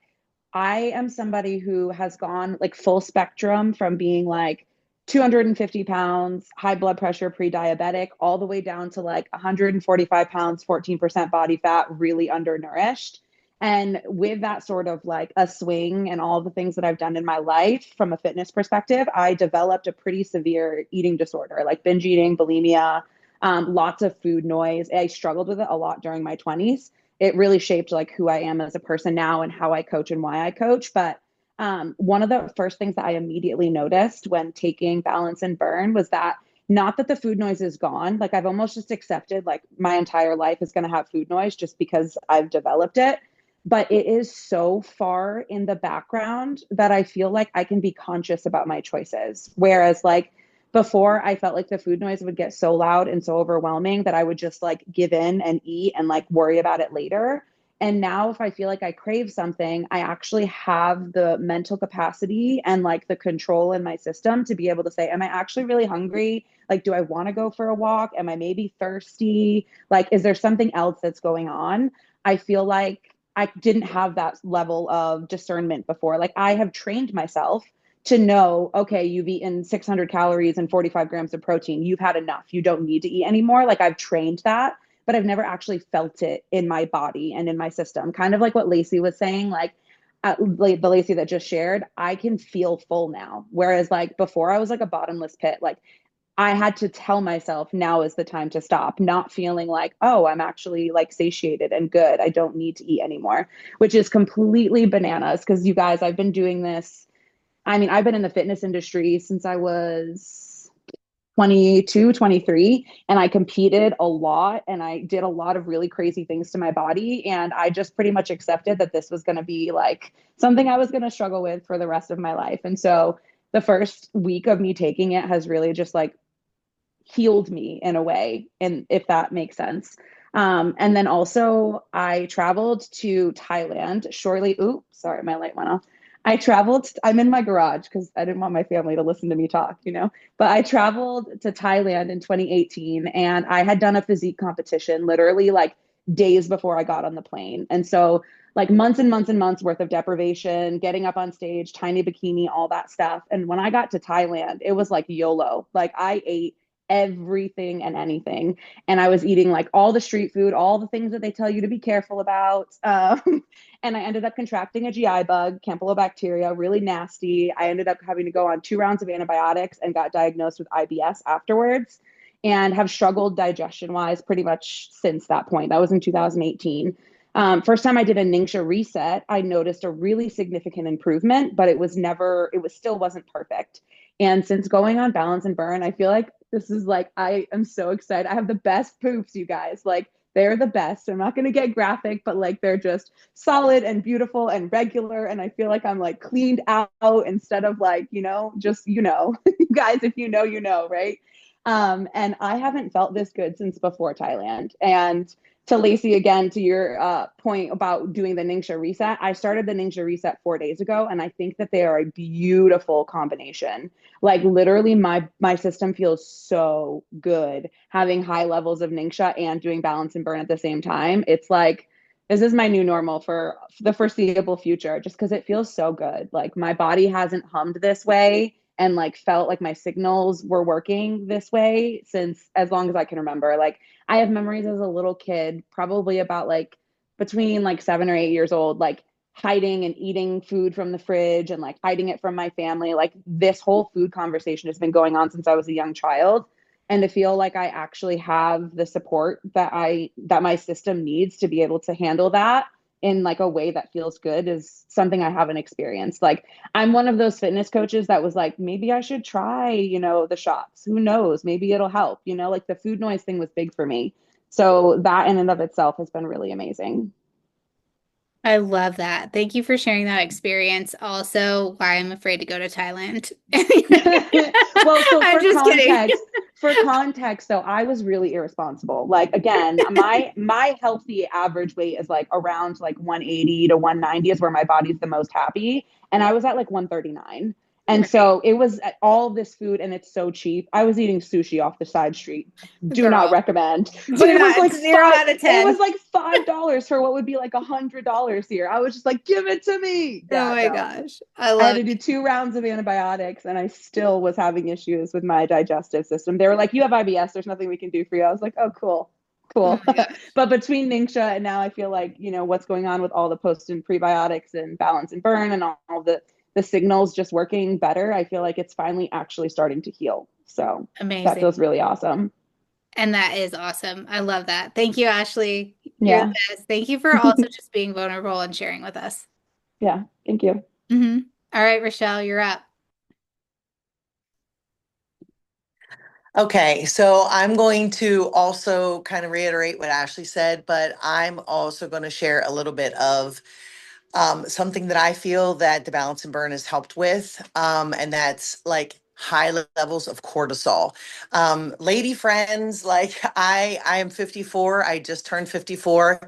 I am somebody who has gone like full spectrum from being like 250 pounds, high blood pressure, pre-diabetic, all the way down to like 145 pounds, 14% body fat, really undernourished. And with that sort of like a swing and all the things that I've done in my life from a fitness perspective, I developed a pretty severe eating disorder, like binge eating, bulimia, lots of food noise. I struggled with it a lot during my 20s. It really shaped like who I am as a person now and how I coach and why I coach. But one of the first things that I immediately noticed when taking Balance and Burn was that not that the food noise is gone. Like I've almost just accepted like my entire life is going to have food noise just because I've developed it. But it is so far in the background that I feel like I can be conscious about my choices. Whereas like before, I felt like the food noise would get so loud and so overwhelming that I would just like give in and eat and like worry about it later. And now, if I feel like I crave something, I actually have the mental capacity and like the control in my system to be able to say, am I actually really hungry? Like, do I want to go for a walk? Am I maybe thirsty? Like, is there something else that's going on? I feel like I didn't have that level of discernment before. Like, I have trained myself to know, okay, you've eaten 600 calories and 45 grams of protein. You've had enough. You don't need to eat anymore. Like, I've trained that, but I've never actually felt it in my body and in my system. Kind of like what Lacey was saying, like the Lacey that just shared, I can feel full now. Whereas like before I was like a bottomless pit. Like I had to tell myself now is the time to stop, not feeling like, oh, I'm actually like satiated and good. I don't need to eat anymore, which is completely bananas because you guys, I've been doing this. I mean, I've been in the fitness industry since I was 22, 23, and I competed a lot and I did a lot of really crazy things to my body. And I just pretty much accepted that this was going to be like something I was going to struggle with for the rest of my life. And so the first week of me taking it has really just like healed me in a way, and if that makes sense. And then also I traveled to Thailand shortly. Ooh, sorry, my light went off. I'm in my garage because I didn't want my family to listen to me talk, you know. But I traveled to Thailand in 2018 and I had done a physique competition literally like days before I got on the plane. And so like months and months and months worth of deprivation, getting up on stage, tiny bikini, all that stuff. And when I got to Thailand, it was like YOLO. Like I ate everything and anything. And I was eating like all the street food, all the things that they tell you to be careful about. And I ended up contracting a GI bug, Campylobacteria, really nasty. I ended up having to go on 2 rounds of antibiotics and got diagnosed with IBS afterwards and have struggled digestion wise pretty much since that point. That was in 2018. First time I did a Ningxia reset, I noticed a really significant improvement, but it was still wasn't perfect. And since going on Balance and Burn, I feel like this is like, I am so excited. I have the best poops, you guys. Like, they're the best. I'm not going to get graphic, but like, they're just solid and beautiful and regular. And I feel like I'm like cleaned out instead of like, just, you guys, if you know, right? And I haven't felt this good since before Thailand. And to Lacey, again, to your point about doing the Ningxia reset, I started the Ningxia reset 4 days ago, and I think that they are a beautiful combination. Like literally, my system feels so good having high levels of Ningxia and doing Balance and Burn at the same time. It's like this is my new normal for the foreseeable future, just because it feels so good. Like my body hasn't hummed this way and like felt like my signals were working this way since as long as I can remember. Like I have memories as a little kid, probably about like between like 7 or 8 years old, like hiding and eating food from the fridge and like hiding it from my family. Like this whole food conversation has been going on since I was a young child. And to feel like I actually have the support that my system needs to be able to handle that in like a way that feels good is something I haven't experienced. Like I'm one of those fitness coaches that was like, maybe I should try, the shots. Who knows? Maybe it'll help, like the food noise thing was big for me. So that in and of itself has been really amazing. I love that. Thank you for sharing that experience. Also, why I'm afraid to go to Thailand. Well, so I'm just kidding. for context though, I was really irresponsible. Like again, my healthy average weight is like around like 180 to 190 is where my body's the most happy, and I was at like 139. And Right. so it was all this food and it's so cheap. I was eating sushi off the side street. Do not Girl, recommend. But do it was not. like It's 0 five, out of it 10. was like $5 for what would be like $100 here. I was just like, give it to me. Oh Yeah, my no. gosh. I I had love to do it. 2 rounds of antibiotics and I still was having issues with my digestive system. They were like, you have IBS. There's nothing we can do for you. I was like, oh, cool. Oh Cool. my gosh. But between Ningxia and now I feel like, what's going on with all the post and prebiotics and Balance and Burn and all the signals just working better, I feel like it's finally actually starting to heal. So that Amazing. feels really awesome. And that is awesome. I love that. Thank you, Ashley. You're the Yeah. best. Thank you for also just being vulnerable and sharing with us. Yeah. Thank you. All right, Rochelle, you're up. Okay, so I'm going to also kind of reiterate what Ashley said, but I'm also going to share a little bit of something that I feel that the Balance and Burn has helped with, and that's like high levels of cortisol. Lady friends, like I am 54. I just turned 54.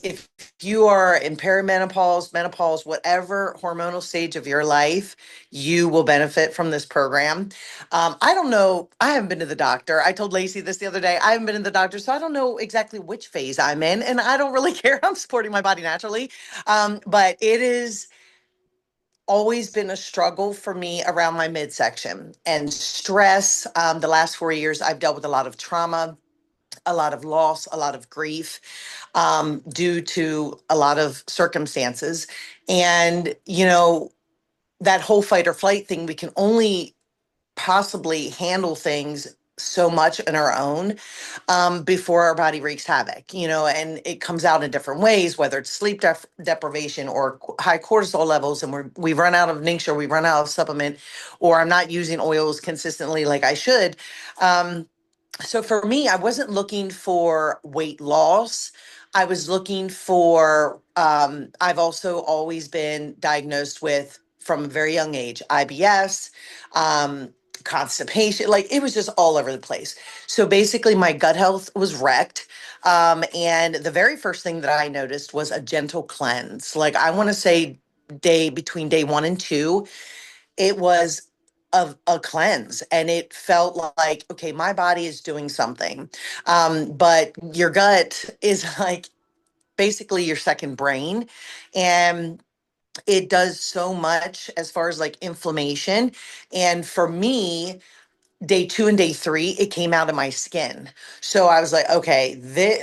If you are in perimenopause, menopause, whatever hormonal stage of your life, you will benefit from this program. I don't know. I haven't been to the doctor. I told Lacey this the other day. I haven't been to the doctor, so I don't know exactly which phase I'm in, and I don't really care. I'm supporting my body naturally. But it is always been a struggle for me around my midsection and stress. The last 4 years, I've dealt with a lot of trauma, a lot of loss, a lot of grief, due to a lot of circumstances. And, that whole fight or flight thing, we can only possibly handle things so much on our own before our body wreaks havoc, and it comes out in different ways, whether it's sleep deprivation or high cortisol levels, and we've run out of tincture, we've run out of supplement, or I'm not using oils consistently like I should. So for me, I wasn't looking for weight loss. I was looking for, I've also always been diagnosed with, from a very young age, IBS, constipation. Like it was just all over the place. So basically, my gut health was wrecked. And the very first thing that I noticed was a gentle cleanse. Like I want to say, between day 1 and 2, it was a cleanse, and it felt like, okay, my body is doing something. But your gut is like basically your second brain, and it does so much as far as like inflammation. And for me, day 2 and day 3, it came out of my skin. So I was like, okay,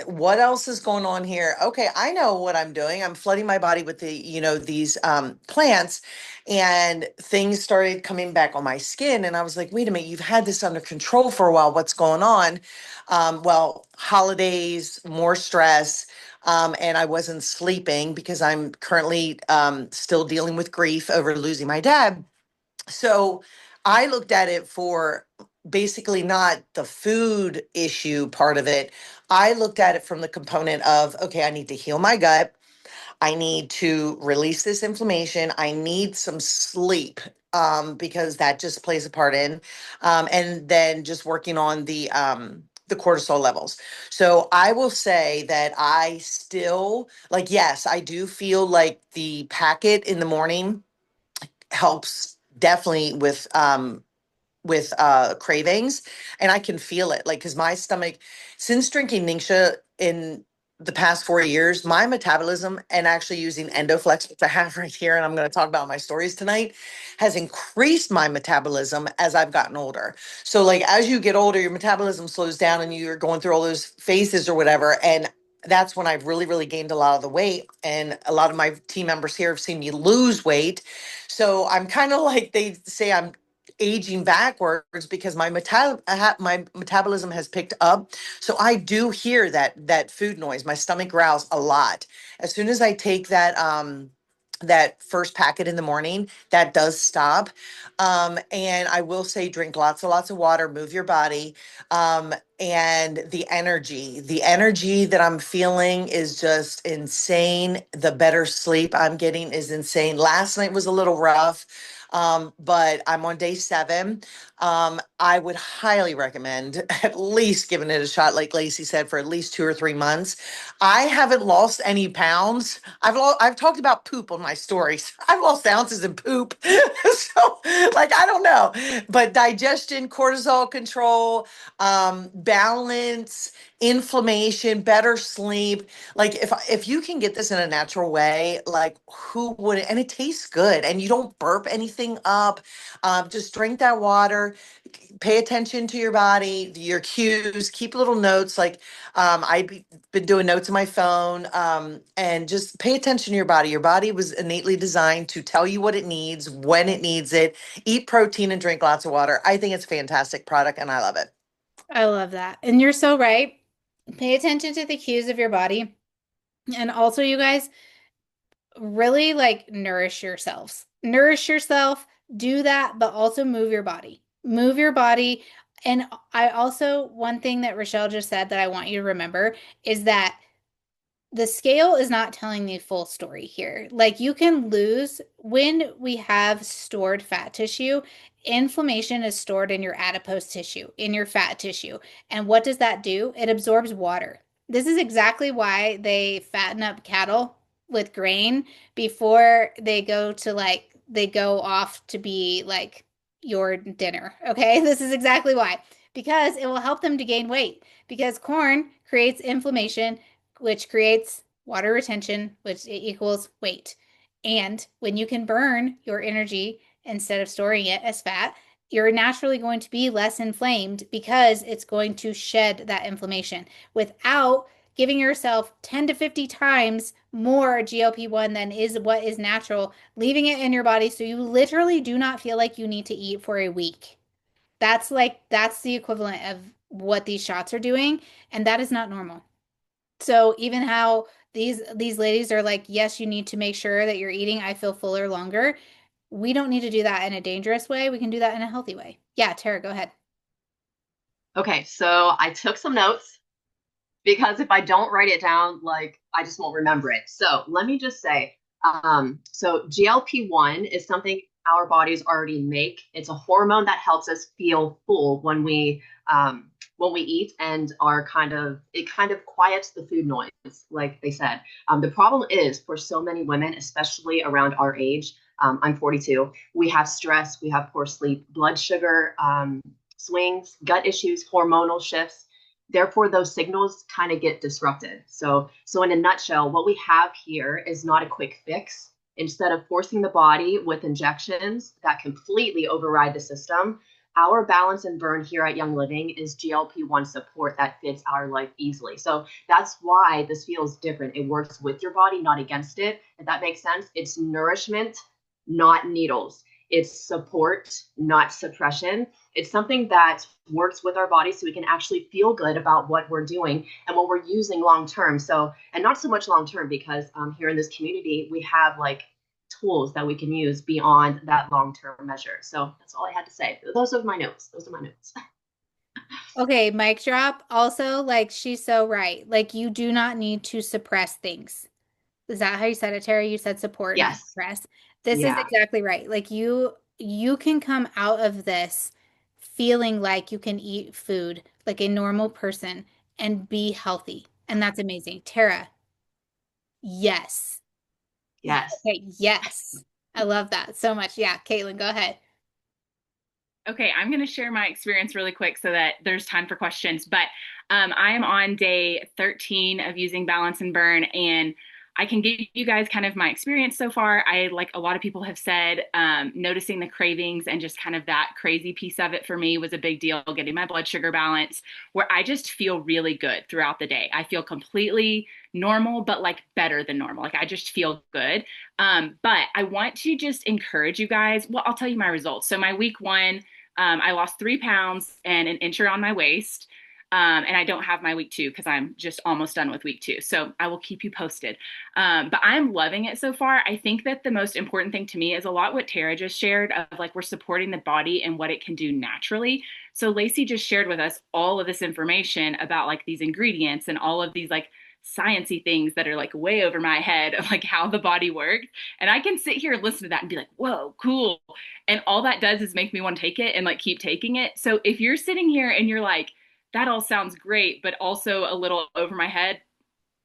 what else is going on here? Okay, I know what I'm doing. I'm flooding my body with these plants, and things started coming back on my skin. And I was like, wait a minute, you've had this under control for a while. What's going on? Well, holidays, more stress. And I wasn't sleeping because I'm currently still dealing with grief over losing my dad. So I looked at it for basically not the food issue part of it. I looked at it from the component of, okay, I need to heal my gut. I need to release this inflammation. I need some sleep, because that just plays a part in. And then just working on the cortisol levels. So I will say that I still, like, yes, I do feel like the packet in the morning helps definitely with cravings, and I can feel it, like, because my stomach, since drinking Ningxia in the past 4 years, my metabolism, and actually using Endoflex, which I have right here, and I'm going to talk about my stories tonight, has increased my metabolism as I've gotten older. So like as you get older, your metabolism slows down and you're going through all those phases or whatever, and that's when I've really, really gained a lot of the weight. And a lot of my team members here have seen me lose weight. So I'm kind of like, they say I'm aging backwards because my metabolism has picked up. So I do hear that food noise. My stomach growls a lot. As soon as I take that first packet in the morning, that does stop. And I will say, drink lots and lots of water, move your body. And the energy that I'm feeling is just insane. The better sleep I'm getting is insane. Last night was a little rough. But I'm on day 7. I would highly recommend at least giving it a shot, like Lacey said, for at least 2 or 3 months. I haven't lost any pounds. I've talked about poop on my stories. I've lost ounces in poop. So like, I don't know, but digestion, cortisol control, balance, inflammation, better sleep. Like if you can get this in a natural way, like who wouldn't? And it tastes good, and you don't burp anything up. Just drink that water. Pay attention to your body, your cues. Keep little notes. Like I've been doing notes on my phone, and just pay attention to your body. Your body was innately designed to tell you what it needs when it needs it. Eat protein and drink lots of water. I think it's a fantastic product, and I love it. I love that. And you're so right. Pay attention to the cues of your body. And also, you guys, really like nourish yourselves. Nourish yourself, do that, but also move your body. Move your body. And I also, one thing that Rochelle just said that I want you to remember is that the scale is not telling the full story here. Like you can lose when we have stored fat tissue. Inflammation is stored in your adipose tissue, in your fat tissue. And what does that do? It absorbs water. This is exactly why they fatten up cattle with grain before they go off to be like your dinner. Okay? This is exactly why. Because it will help them to gain weight. Because corn creates inflammation, which creates water retention, which equals weight. And when you can burn your energy instead of storing it as fat, you're naturally going to be less inflamed because it's going to shed that inflammation without giving yourself 10 to 50 times more GLP-1 than is what is natural, leaving it in your body so you literally do not feel like you need to eat for a week. That's the equivalent of what these shots are doing, and that is not normal. So even how these ladies are like, yes, you need to make sure that you're eating, I feel fuller longer. We don't need to do that in a dangerous way. We can do that in a healthy way. Yeah, Tara, go ahead. Okay, so I took some notes because if I don't write it down, like I just won't remember it. So let me just say, so GLP-1 is something our bodies already make. It's a hormone that helps us feel full when we eat and are it kind of quiets the food noise, like they said. The problem is for so many women, especially around our age. I'm 42. We have stress, we have poor sleep, blood sugar swings, gut issues, hormonal shifts. Therefore, those signals kind of get disrupted. So in a nutshell, what we have here is not a quick fix. Instead of forcing the body with injections that completely override the system, our balance and burn here at Young Living is GLP-1 support that fits our life easily. So that's why this feels different. It works with your body, not against it. If that makes sense, it's nourishment, not needles. It's support, not suppression. It's something that works with our body so we can actually feel good about what we're doing and what we're using long term. So, and not so much long term because here in this community, we have like tools that we can use beyond that long term measure. So that's all I had to say. Those are my notes. Those are my notes. Okay, mic drop. Also, like she's so right. Like you do not need to suppress things. Is that how you said it, Terry? You said support, not Yes. suppress. This is Yeah. exactly right. Like you can come out of this feeling like you can eat food like a normal person and be healthy. And that's amazing. Tara, yes. Yes. Okay, yes. I love that so much. Yeah, Caitlin, go ahead. Okay, I'm going to share my experience really quick so that there's time for questions. But I am on day 13 of using Balance and Burn, and I can give you guys kind of my experience so far. Like a lot of people have said, noticing the cravings and just kind of that crazy piece of it for me was a big deal, getting my blood sugar balance, where I just feel really good throughout the day. I feel completely normal, but like better than normal. Like I just feel good. But I want to just encourage you guys. Well, I'll tell you my results. So my week one, I lost 3 pounds and an inch around my waist. And I don't have my week two because I'm just almost done with week two. So I will keep you posted. But I'm loving it so far. I think that the most important thing to me is a lot what Tara just shared of like we're supporting the body and what it can do naturally. So Lacey just shared with us all of this information about like these ingredients and all of these like sciencey things that are like way over my head of like how the body works. And I can sit here and listen to that and be like, whoa, cool. And all that does is make me want to take it and like keep taking it. So if you're sitting here and you're like, that all sounds great, but also a little over my head,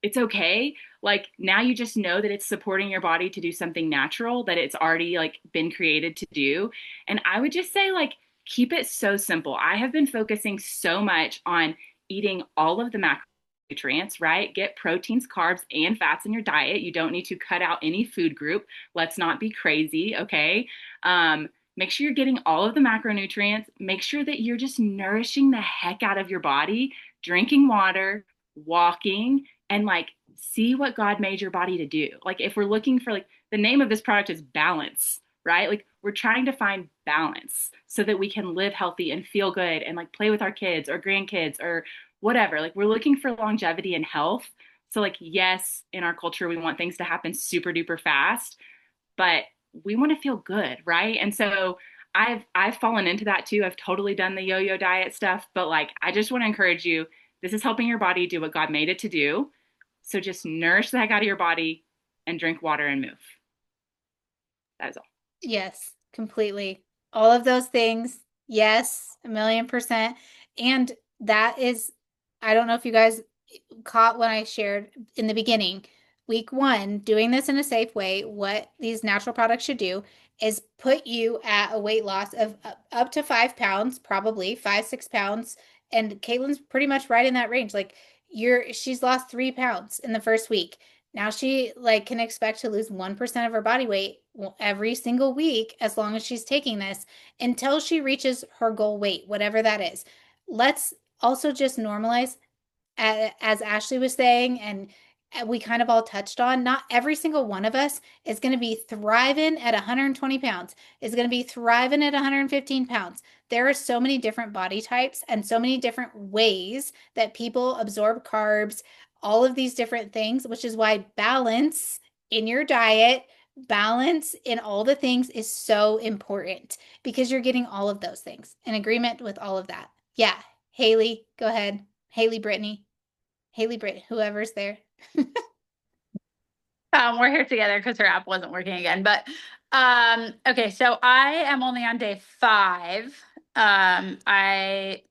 it's okay. Like now you just know that it's supporting your body to do something natural that it's already like been created to do. And I would just say like keep it so simple. I have been focusing so much on eating all of the macronutrients, right? Get proteins, carbs, and fats in your diet. You don't need to cut out any food group. Let's not be crazy, okay? Make sure you're getting all of the macronutrients. Make sure that you're just nourishing the heck out of your body, drinking water, walking, and like see what God made your body to do. Like if we're looking for like the name of this product is balance, right? Like we're trying to find balance so that we can live healthy and feel good and like play with our kids or grandkids or whatever. Like we're looking for longevity and health. So like yes, in our culture we want things to happen super duper fast, but we want to feel good, right? And so I've fallen into that too. I've totally done the yo-yo diet stuff, but like I just want to encourage you, this is helping your body do what God made it to do. So just nourish the heck out of your body and drink water and move. That is all. Yes, completely. All of those things. Yes, 1,000,000%. And that is, I don't know if you guys caught when I shared in the beginning, week one, doing this in a safe way, what these natural products should do is put you at a weight loss of up to 5 pounds, probably 5, 6 pounds. And Caitlin's pretty much right in that range. Like she's lost 3 pounds in the first week. Now she like can expect to lose 1% of her body weight every single week as long as she's taking this until she reaches her goal weight, whatever that is. Let's also just normalize, as Ashley was saying, and we kind of all touched on, not every single one of us is going to be thriving at 120 pounds, is going to be thriving at 115 pounds. There are so many different body types and so many different ways that people absorb carbs, all of these different things, which is why balance in your diet, balance in all the things is so important because you're getting all of those things in agreement with all of that. Yeah. Haley, go ahead. Haley, Brittany, Haley, Britt, whoever's there. We're here together because her app wasn't working again. But okay, so I am only on day 5. I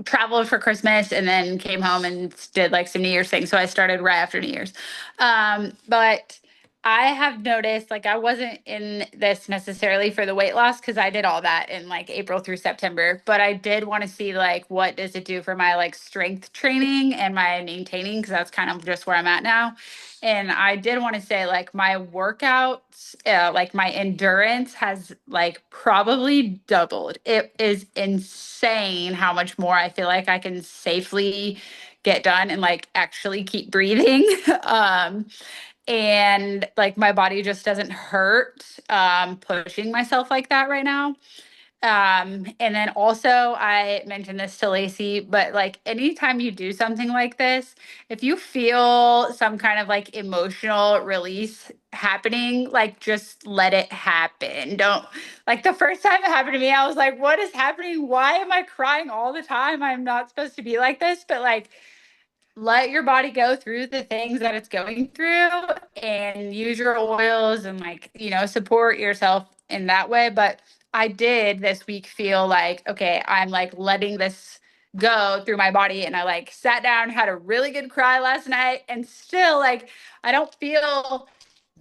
traveled for Christmas and then came home and did like some New Year's things. So I started right after New Year's. But I have noticed like I wasn't in this necessarily for the weight loss because I did all that in like April through September. But I did want to see like what does it do for my like strength training and my maintaining because that's kind of just where I'm at now. And I did want to say like my workouts, like my endurance has like probably doubled. It is insane how much more I feel like I can safely get done and like actually keep breathing. And like my body just doesn't hurt pushing myself like that right now. And then also I mentioned this to Lacey, but like anytime you do something like this, if you feel some kind of like emotional release happening, like just let it happen. Don't like the first time it happened to me, I was like, what is happening? Why am I crying all the time? I'm not supposed to be like this, but like let your body go through the things that it's going through and use your oils and like, support yourself in that way. But I did this week feel like, okay, I'm like letting this go through my body. And I like sat down, had a really good cry last night, and still like I don't feel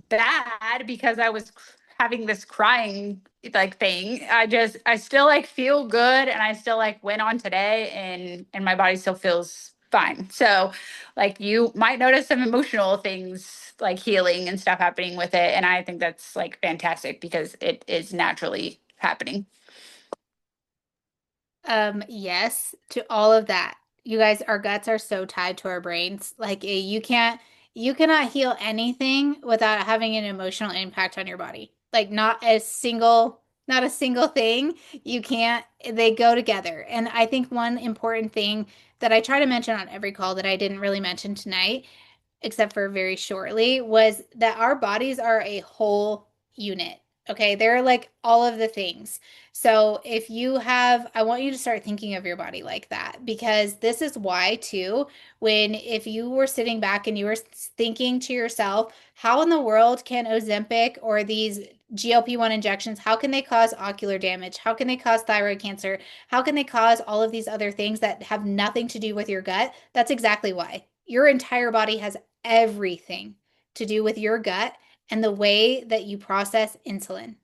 bad because I was having this crying like thing. I still like feel good and I still like went on today and my body still feels fine. So like you might notice some emotional things like healing and stuff happening with it. And I think that's like fantastic because it is naturally happening. Yes, to all of that. You guys, our guts are so tied to our brains. Like you cannot heal anything without having an emotional impact on your body. Like not a single thing. You can't, they go together. And I think one important thing that I try to mention on every call that I didn't really mention tonight except for very shortly, was that our bodies are a whole unit. Okay, they're like all of the things. So if you have, I want you to start thinking of your body like that because this is why, too, when if you were sitting back and you were thinking to yourself, how in the world can Ozempic or these GLP-1 injections, how can they cause ocular damage? How can they cause thyroid cancer? How can they cause all of these other things that have nothing to do with your gut? That's exactly why. Your entire body has everything to do with your gut and the way that you process insulin.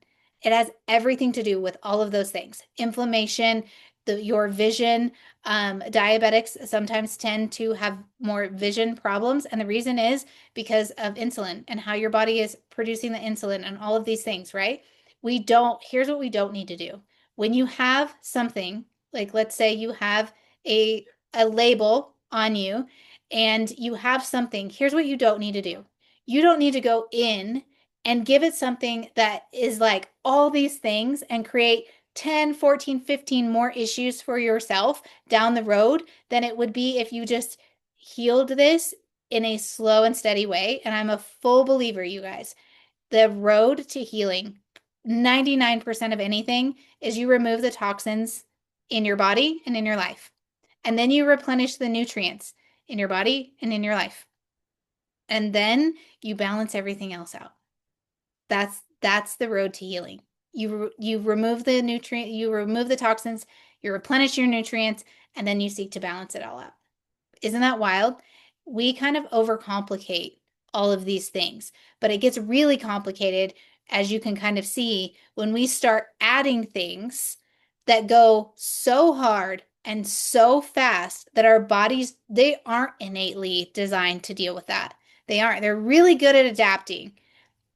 It has everything to do with all of those things. Inflammation, your vision. Diabetics sometimes tend to have more vision problems. And the reason is because of insulin and how your body is producing the insulin and all of these things, right? Here's what we don't need to do. When you have something, like let's say you have a label on you and you have something, here's what you don't need to do. You don't need to go in and give it something that is like all these things and create 10, 14, 15 more issues for yourself down the road than it would be if you just healed this in a slow and steady way. And I'm a full believer, you guys. The road to healing, 99% of anything is you remove the toxins in your body and in your life. And then you replenish the nutrients in your body and in your life. And then you balance everything else out. That's the road to healing. You remove the nutrient, you remove the toxins, you replenish your nutrients, and then you seek to balance it all out. Isn't that wild? We kind of overcomplicate all of these things, but it gets really complicated, as you can kind of see, when we start adding things that go so hard and so fast that our bodies, they aren't innately designed to deal with that. They aren't. They're really good at adapting,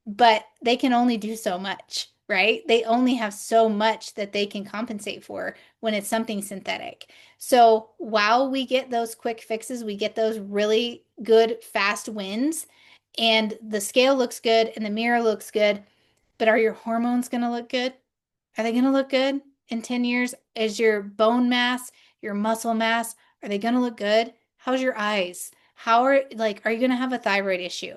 but they can only do so much, right? They only have so much that they can compensate for when it's something synthetic. So while we get those quick fixes, we get those really good fast wins, and the scale looks good and the mirror looks good, but are your hormones going to look good? Are they going to look good in 10 years? Is your bone mass, your muscle mass, are they going to look good? How's your eyes? Are you going to have a thyroid issue?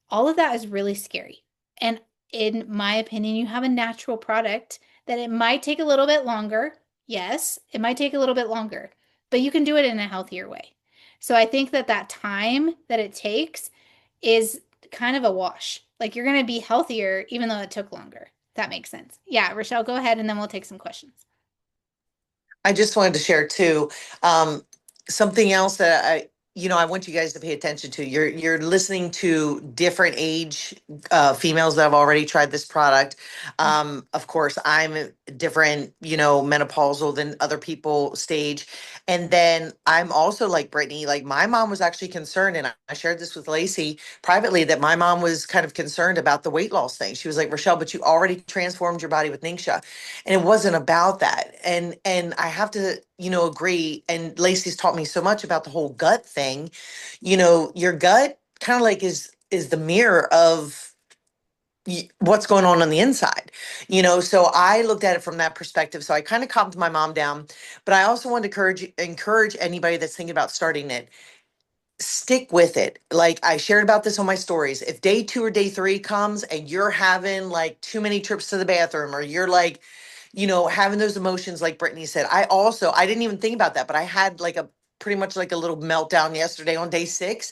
All of that is really scary. And in my opinion, you have a natural product that it might take a little bit longer. Yes, it might take a little bit longer, but you can do it in a healthier way. So I think that time that it takes is kind of a wash. Like you're going to be healthier even though it took longer. That makes sense. Yeah, Rochelle, go ahead and then we'll take some questions. I just wanted to share too, um, something else that I want you guys to pay attention to. You're listening to different age females that have already tried this product. Of course, I'm different, menopausal than other people stage. And then I'm also like Brittany, like my mom was actually concerned, and I shared this with Lacey privately, that my mom was kind of concerned about the weight loss thing. She was like, Rochelle, but you already transformed your body with Ningxia, and it wasn't about that. And I have to agree, and Lacey's taught me so much about the whole gut thing. Your gut kind of like is the mirror of what's going on the inside. So I looked at it from that perspective. So I kind of calmed my mom down, but I also want to encourage anybody that's thinking about starting it, stick with it. Like I shared about this on my stories. If day 2 or day 3 comes and you're having like too many trips to the bathroom, or you're like, having those emotions, like Brittany said, I didn't even think about that, but I had like a pretty much like a little meltdown yesterday on day 6.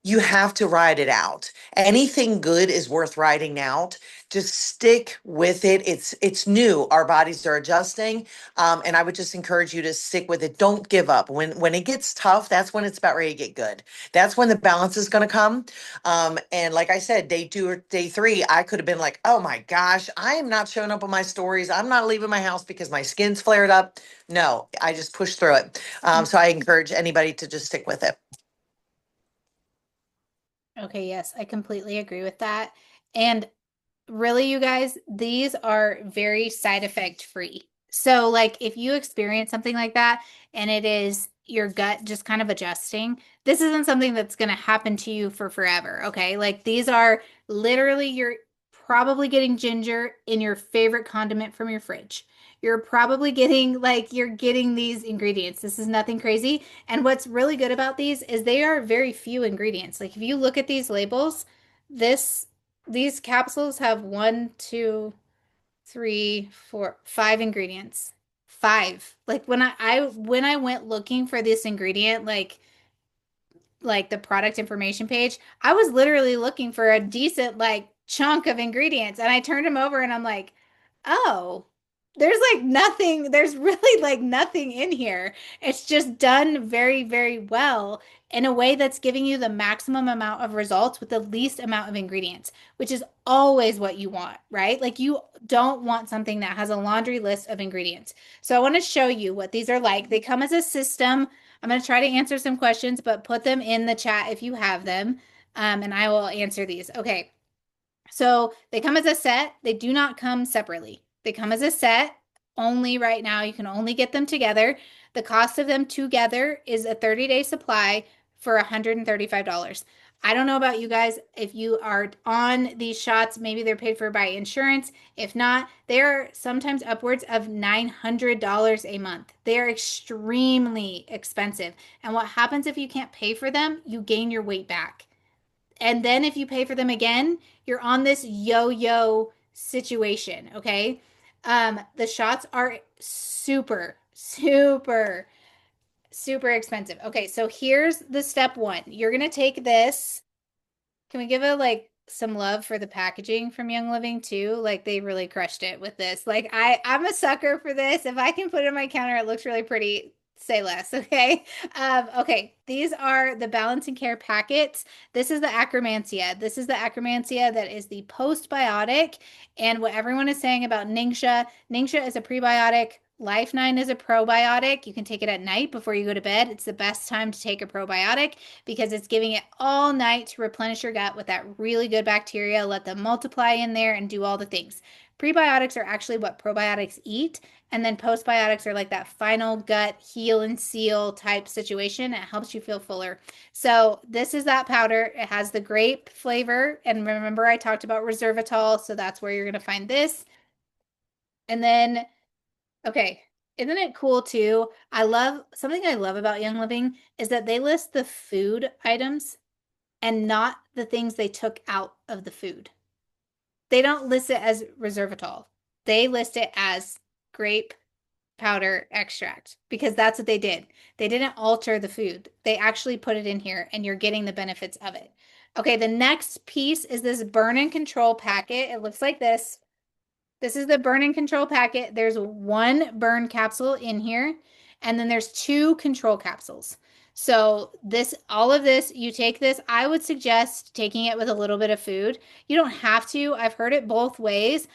You have to ride it out. Anything good is worth riding out. Just stick with it. It's new. Our bodies are adjusting, and I would just encourage you to stick with it. Don't give up. When it gets tough, that's when it's about ready to get good. That's when the balance is going to come. And like I said, day 2 or day 3, I could have been like, oh my gosh, I am not showing up on my stories. I'm not leaving my house because my skin's flared up. No, I just pushed through it. So I encourage anybody to just stick with it. Okay, yes, I completely agree with that. And really, you guys, these are very side effect free. So, like, if you experience something like that and it is your gut just kind of adjusting, this isn't something that's going to happen to you for forever. Okay. Like, these are literally, you're probably getting ginger in your favorite condiment from your fridge. You're probably you're getting these ingredients. This is nothing crazy. And what's really good about these is they are very few ingredients. Like, if you look at these labels, this these capsules have 5 ingredients. 5. Like when I went looking for this ingredient, like the product information page, I was literally looking for a decent like chunk of ingredients, and I turned them over and I'm like, "Oh, there's like nothing, there's really like nothing in here. It's just done very, very well in a way that's giving you the maximum amount of results with the least amount of ingredients, which is always what you want, right? Like you don't want something that has a laundry list of ingredients. So I want to show you what these are like. They come as a system. I'm going to try to answer some questions, but put them in the chat if you have them, and I will answer these. Okay. So they come as a set. They do not come separately. They come as a set only right now. You can only get them together. The cost of them together is a 30-day supply for $135. I don't know about you guys. If you are on these shots, maybe they're paid for by insurance. If not, they're sometimes upwards of $900 a month. They are extremely expensive. And what happens if you can't pay for them? You gain your weight back. And then if you pay for them again, you're on this yo-yo situation, okay? The shots are super, super, super expensive. Okay, so here's the step 1. You're gonna take this. Can we give a some love for the packaging from Young Living too? Like they really crushed it with this. Like I'm a sucker for this. If I can put it on my counter, it looks really pretty. Say less, okay? Okay, these are the Balance and Care packets. This is the Akkermansia. This is the Akkermansia that is the postbiotic. And what everyone is saying about Ningxia, Ningxia is a prebiotic. Life 9 is a probiotic. You can take it at night before you go to bed. It's the best time to take a probiotic because it's giving it all night to replenish your gut with that really good bacteria, let them multiply in there and do all the things. Prebiotics are actually what probiotics eat. And then postbiotics are like that final gut heal and seal type situation. It helps you feel fuller. So this is that powder. It has the grape flavor. And remember, I talked about resveratrol. So that's where you're going to find this. And then, okay, isn't it cool too? Something I love about Young Living is that they list the food items and not the things they took out of the food. They don't list it as resveratrol. They list it as grape powder extract because that's what they did. They didn't alter the food. They actually put it in here and you're getting the benefits of it. Okay, the next piece is this burn and control packet. It looks like this. This is the burn and control packet. There's one burn capsule in here, and then there's two control capsules. So all of this, you take this. I would suggest taking it with a little bit of food. You don't have to. I've heard it both ways.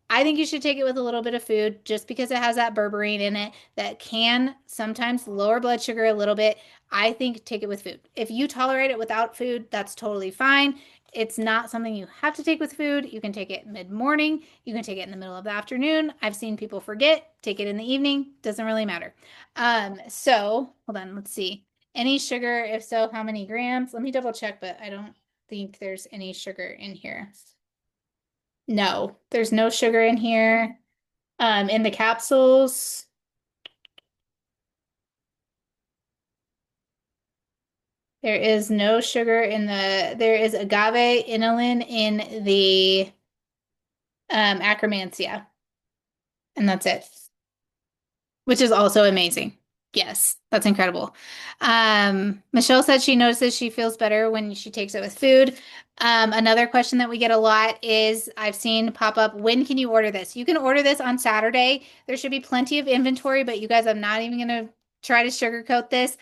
I think you should take it with a little bit of food just because it has that berberine in it that can sometimes lower blood sugar a little bit. I think take it with food. If you tolerate it without food, that's totally fine. It's not something you have to take with food. You can take it mid-morning. You can take it in the middle of the afternoon. I've seen people forget. Take it in the evening. Doesn't really matter. So hold on. Let's see. Any sugar? If so, how many grams? Let me double check, but I don't think there's any sugar in here. No, there's no sugar in here. In the capsules, there is no sugar there is agave inulin in the Akkermansia. And that's it, which is also amazing. Yes, that's incredible. Michelle said she notices she feels better when she takes it with food. Another question that we get a lot is I've seen pop up, when can you order this? You can order this on Saturday. There should be plenty of inventory, but you guys, I'm not even going to try to sugarcoat this.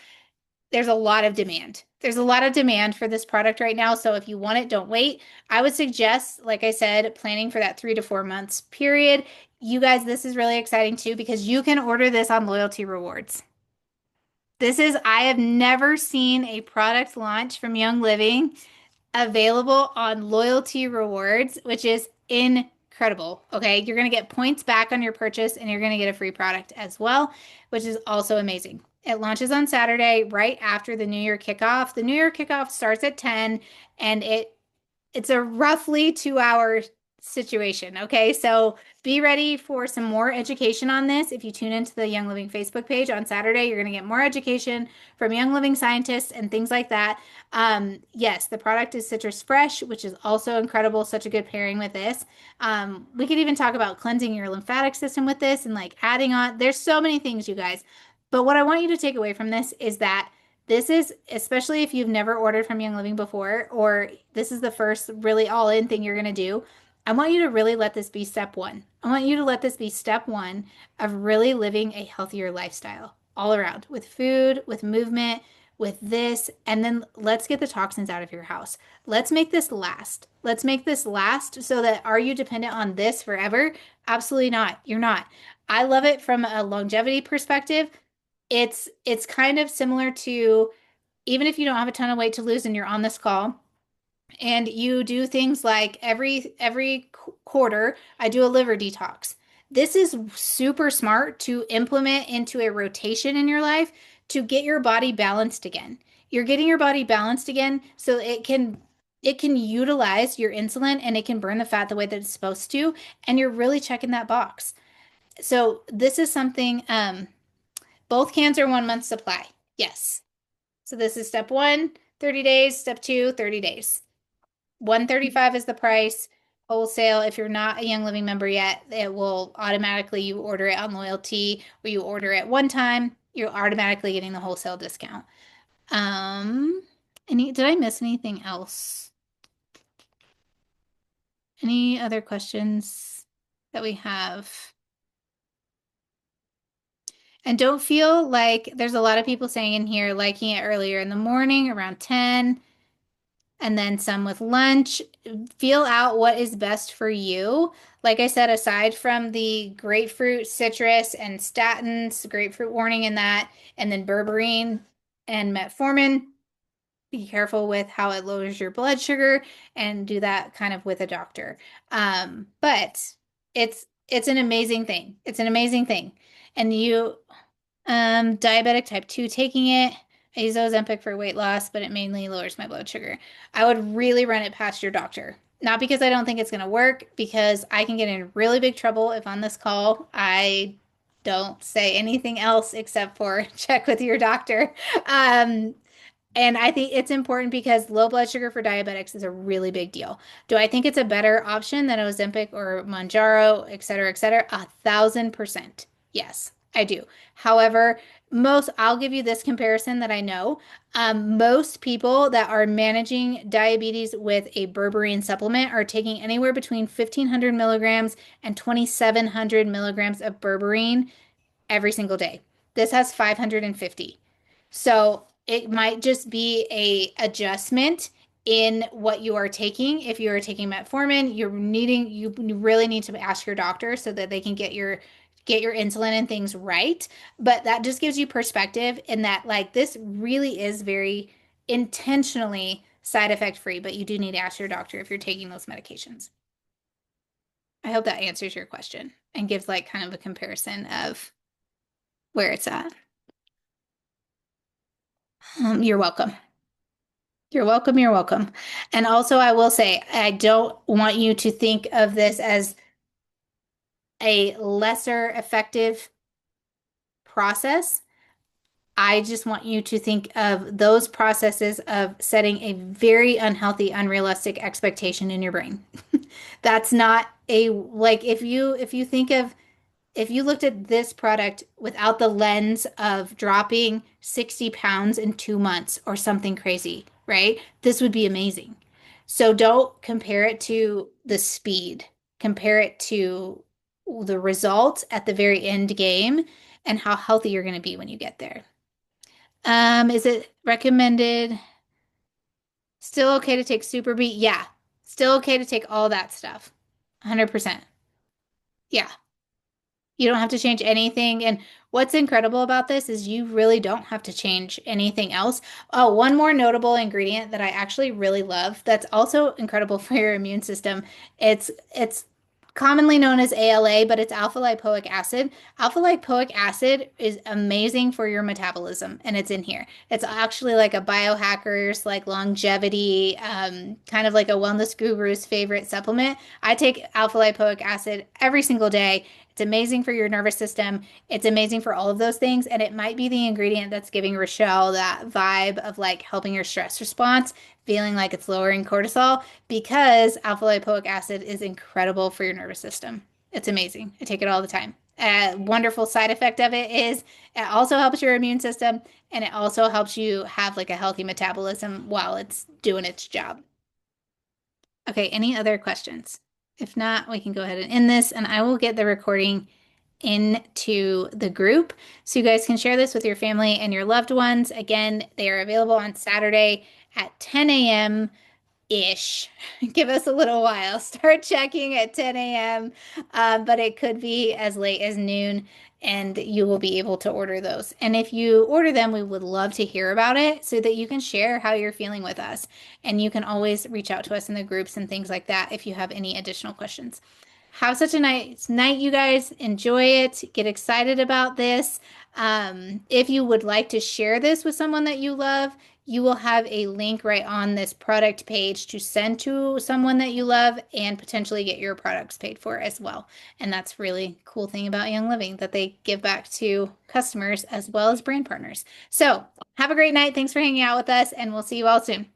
There's a lot of demand. There's a lot of demand for this product right now. So if you want it, don't wait. I would suggest, like I said, planning for that 3 to 4 months period. You guys, this is really exciting too because you can order this on loyalty rewards. I have never seen a product launch from Young Living available on loyalty rewards, which is incredible. Okay. You're going to get points back on your purchase and you're going to get a free product as well, which is also amazing. It launches on Saturday right after the New Year kickoff. The New Year kickoff starts at 10 and it's a roughly 2 hour situation. Okay. So be ready for some more education on this. If you tune into the Young Living Facebook page on Saturday, you're going to get more education from Young Living scientists and things like that. Yes, the product is citrus fresh, which is also incredible. Such a good pairing with this. We could even talk about cleansing your lymphatic system with this and like adding on. There's so many things, you guys. But what I want you to take away from this is that this is, especially if you've never ordered from Young Living before, or this is the first really all-in thing you're going to do, I want you to really let this be step one. I want you to let this be step one of really living a healthier lifestyle all around with food, with movement, with this, and then let's get the toxins out of your house. Let's make this last. Let's make this last so that are you dependent on this forever? Absolutely not. You're not. I love it from a longevity perspective. It's kind of similar to even if you don't have a ton of weight to lose and you're on this call and you do things like every quarter I do a liver detox. This is super smart to implement into a rotation in your life to get your body balanced again. You're getting your body balanced again so it can utilize your insulin and it can burn the fat the way that it's supposed to and you're really checking that box. So this is something both cans are 1 month supply. Yes. So this is step one, 30 days. Step two, 30 days. 135 is the price. Wholesale, if you're not a Young Living member yet, it will automatically, you order it on loyalty or you order it one time, you're automatically getting the wholesale discount. Did I miss anything else? Any other questions that we have? And don't feel like there's a lot of people saying in here liking it earlier in the morning around 10 and then some with lunch. Feel out what is best for you. Like I said, aside from the grapefruit, citrus, and statins, grapefruit warning in that, and then berberine and metformin, be careful with how it lowers your blood sugar and do that kind of with a doctor. But it's an amazing thing. It's an amazing thing. And you diabetic type 2 taking it. I use Ozempic for weight loss, but it mainly lowers my blood sugar. I would really run it past your doctor. Not because I don't think it's going to work, because I can get in really big trouble if on this call I don't say anything else except for check with your doctor. Um, and I think it's important because low blood sugar for diabetics is a really big deal. Do I think it's a better option than Ozempic or Mounjaro, et cetera, et cetera? 1,000%. Yes, I do. However, I'll give you this comparison that I know. Most people that are managing diabetes with a berberine supplement are taking anywhere between 1,500 milligrams and 2,700 milligrams of berberine every single day. This has 550. So it might just be a adjustment in what you are taking. If you are taking metformin, you really need to ask your doctor so that they can get your insulin and things right. But that just gives you perspective in that like this really is very intentionally side effect free, but you do need to ask your doctor if you're taking those medications. I hope that answers your question and gives like kind of a comparison of where it's at. You're welcome. You're welcome. You're welcome. And also, I will say, I don't want you to think of this as a lesser effective process. I just want you to think of those processes of setting a very unhealthy, unrealistic expectation in your brain. That's not a like if you looked at this product without the lens of dropping 60 pounds in 2 months or something crazy, right? This would be amazing. So don't compare it to the speed. Compare it to the results at the very end game and how healthy you're going to be when you get there. Is it recommended? Still okay to take Super B? Yeah. Still okay to take all that stuff. 100%. Yeah. You don't have to change anything. And what's incredible about this is you really don't have to change anything else. Oh, one more notable ingredient that I actually really love that's also incredible for your immune system. It's commonly known as ALA, but it's alpha lipoic acid. Alpha lipoic acid is amazing for your metabolism, and it's in here. It's actually like a biohacker's like longevity, kind of like a wellness guru's favorite supplement. I take alpha lipoic acid every single day. It's amazing for your nervous system. It's amazing for all of those things. And it might be the ingredient that's giving Rochelle that vibe of like helping your stress response, feeling like it's lowering cortisol, because alpha lipoic acid is incredible for your nervous system. It's amazing. I take it all the time. A wonderful side effect of it is it also helps your immune system, and it also helps you have like a healthy metabolism while it's doing its job. Okay, any other questions? If not, we can go ahead and end this, and I will get the recording into the group so you guys can share this with your family and your loved ones. Again, they are available on Saturday at 10 a.m. ish. Give us a little while. Start checking at 10 a.m., but it could be as late as noon, and you will be able to order those. And if you order them, we would love to hear about it so that you can share how you're feeling with us. And you can always reach out to us in the groups and things like that if you have any additional questions. Have such a nice night, you guys. Enjoy it. Get excited about this. If you would like to share this with someone that you love, you will have a link right on this product page to send to someone that you love and potentially get your products paid for as well. And that's really cool thing about Young Living, that they give back to customers as well as brand partners. So have a great night. Thanks for hanging out with us, and we'll see you all soon.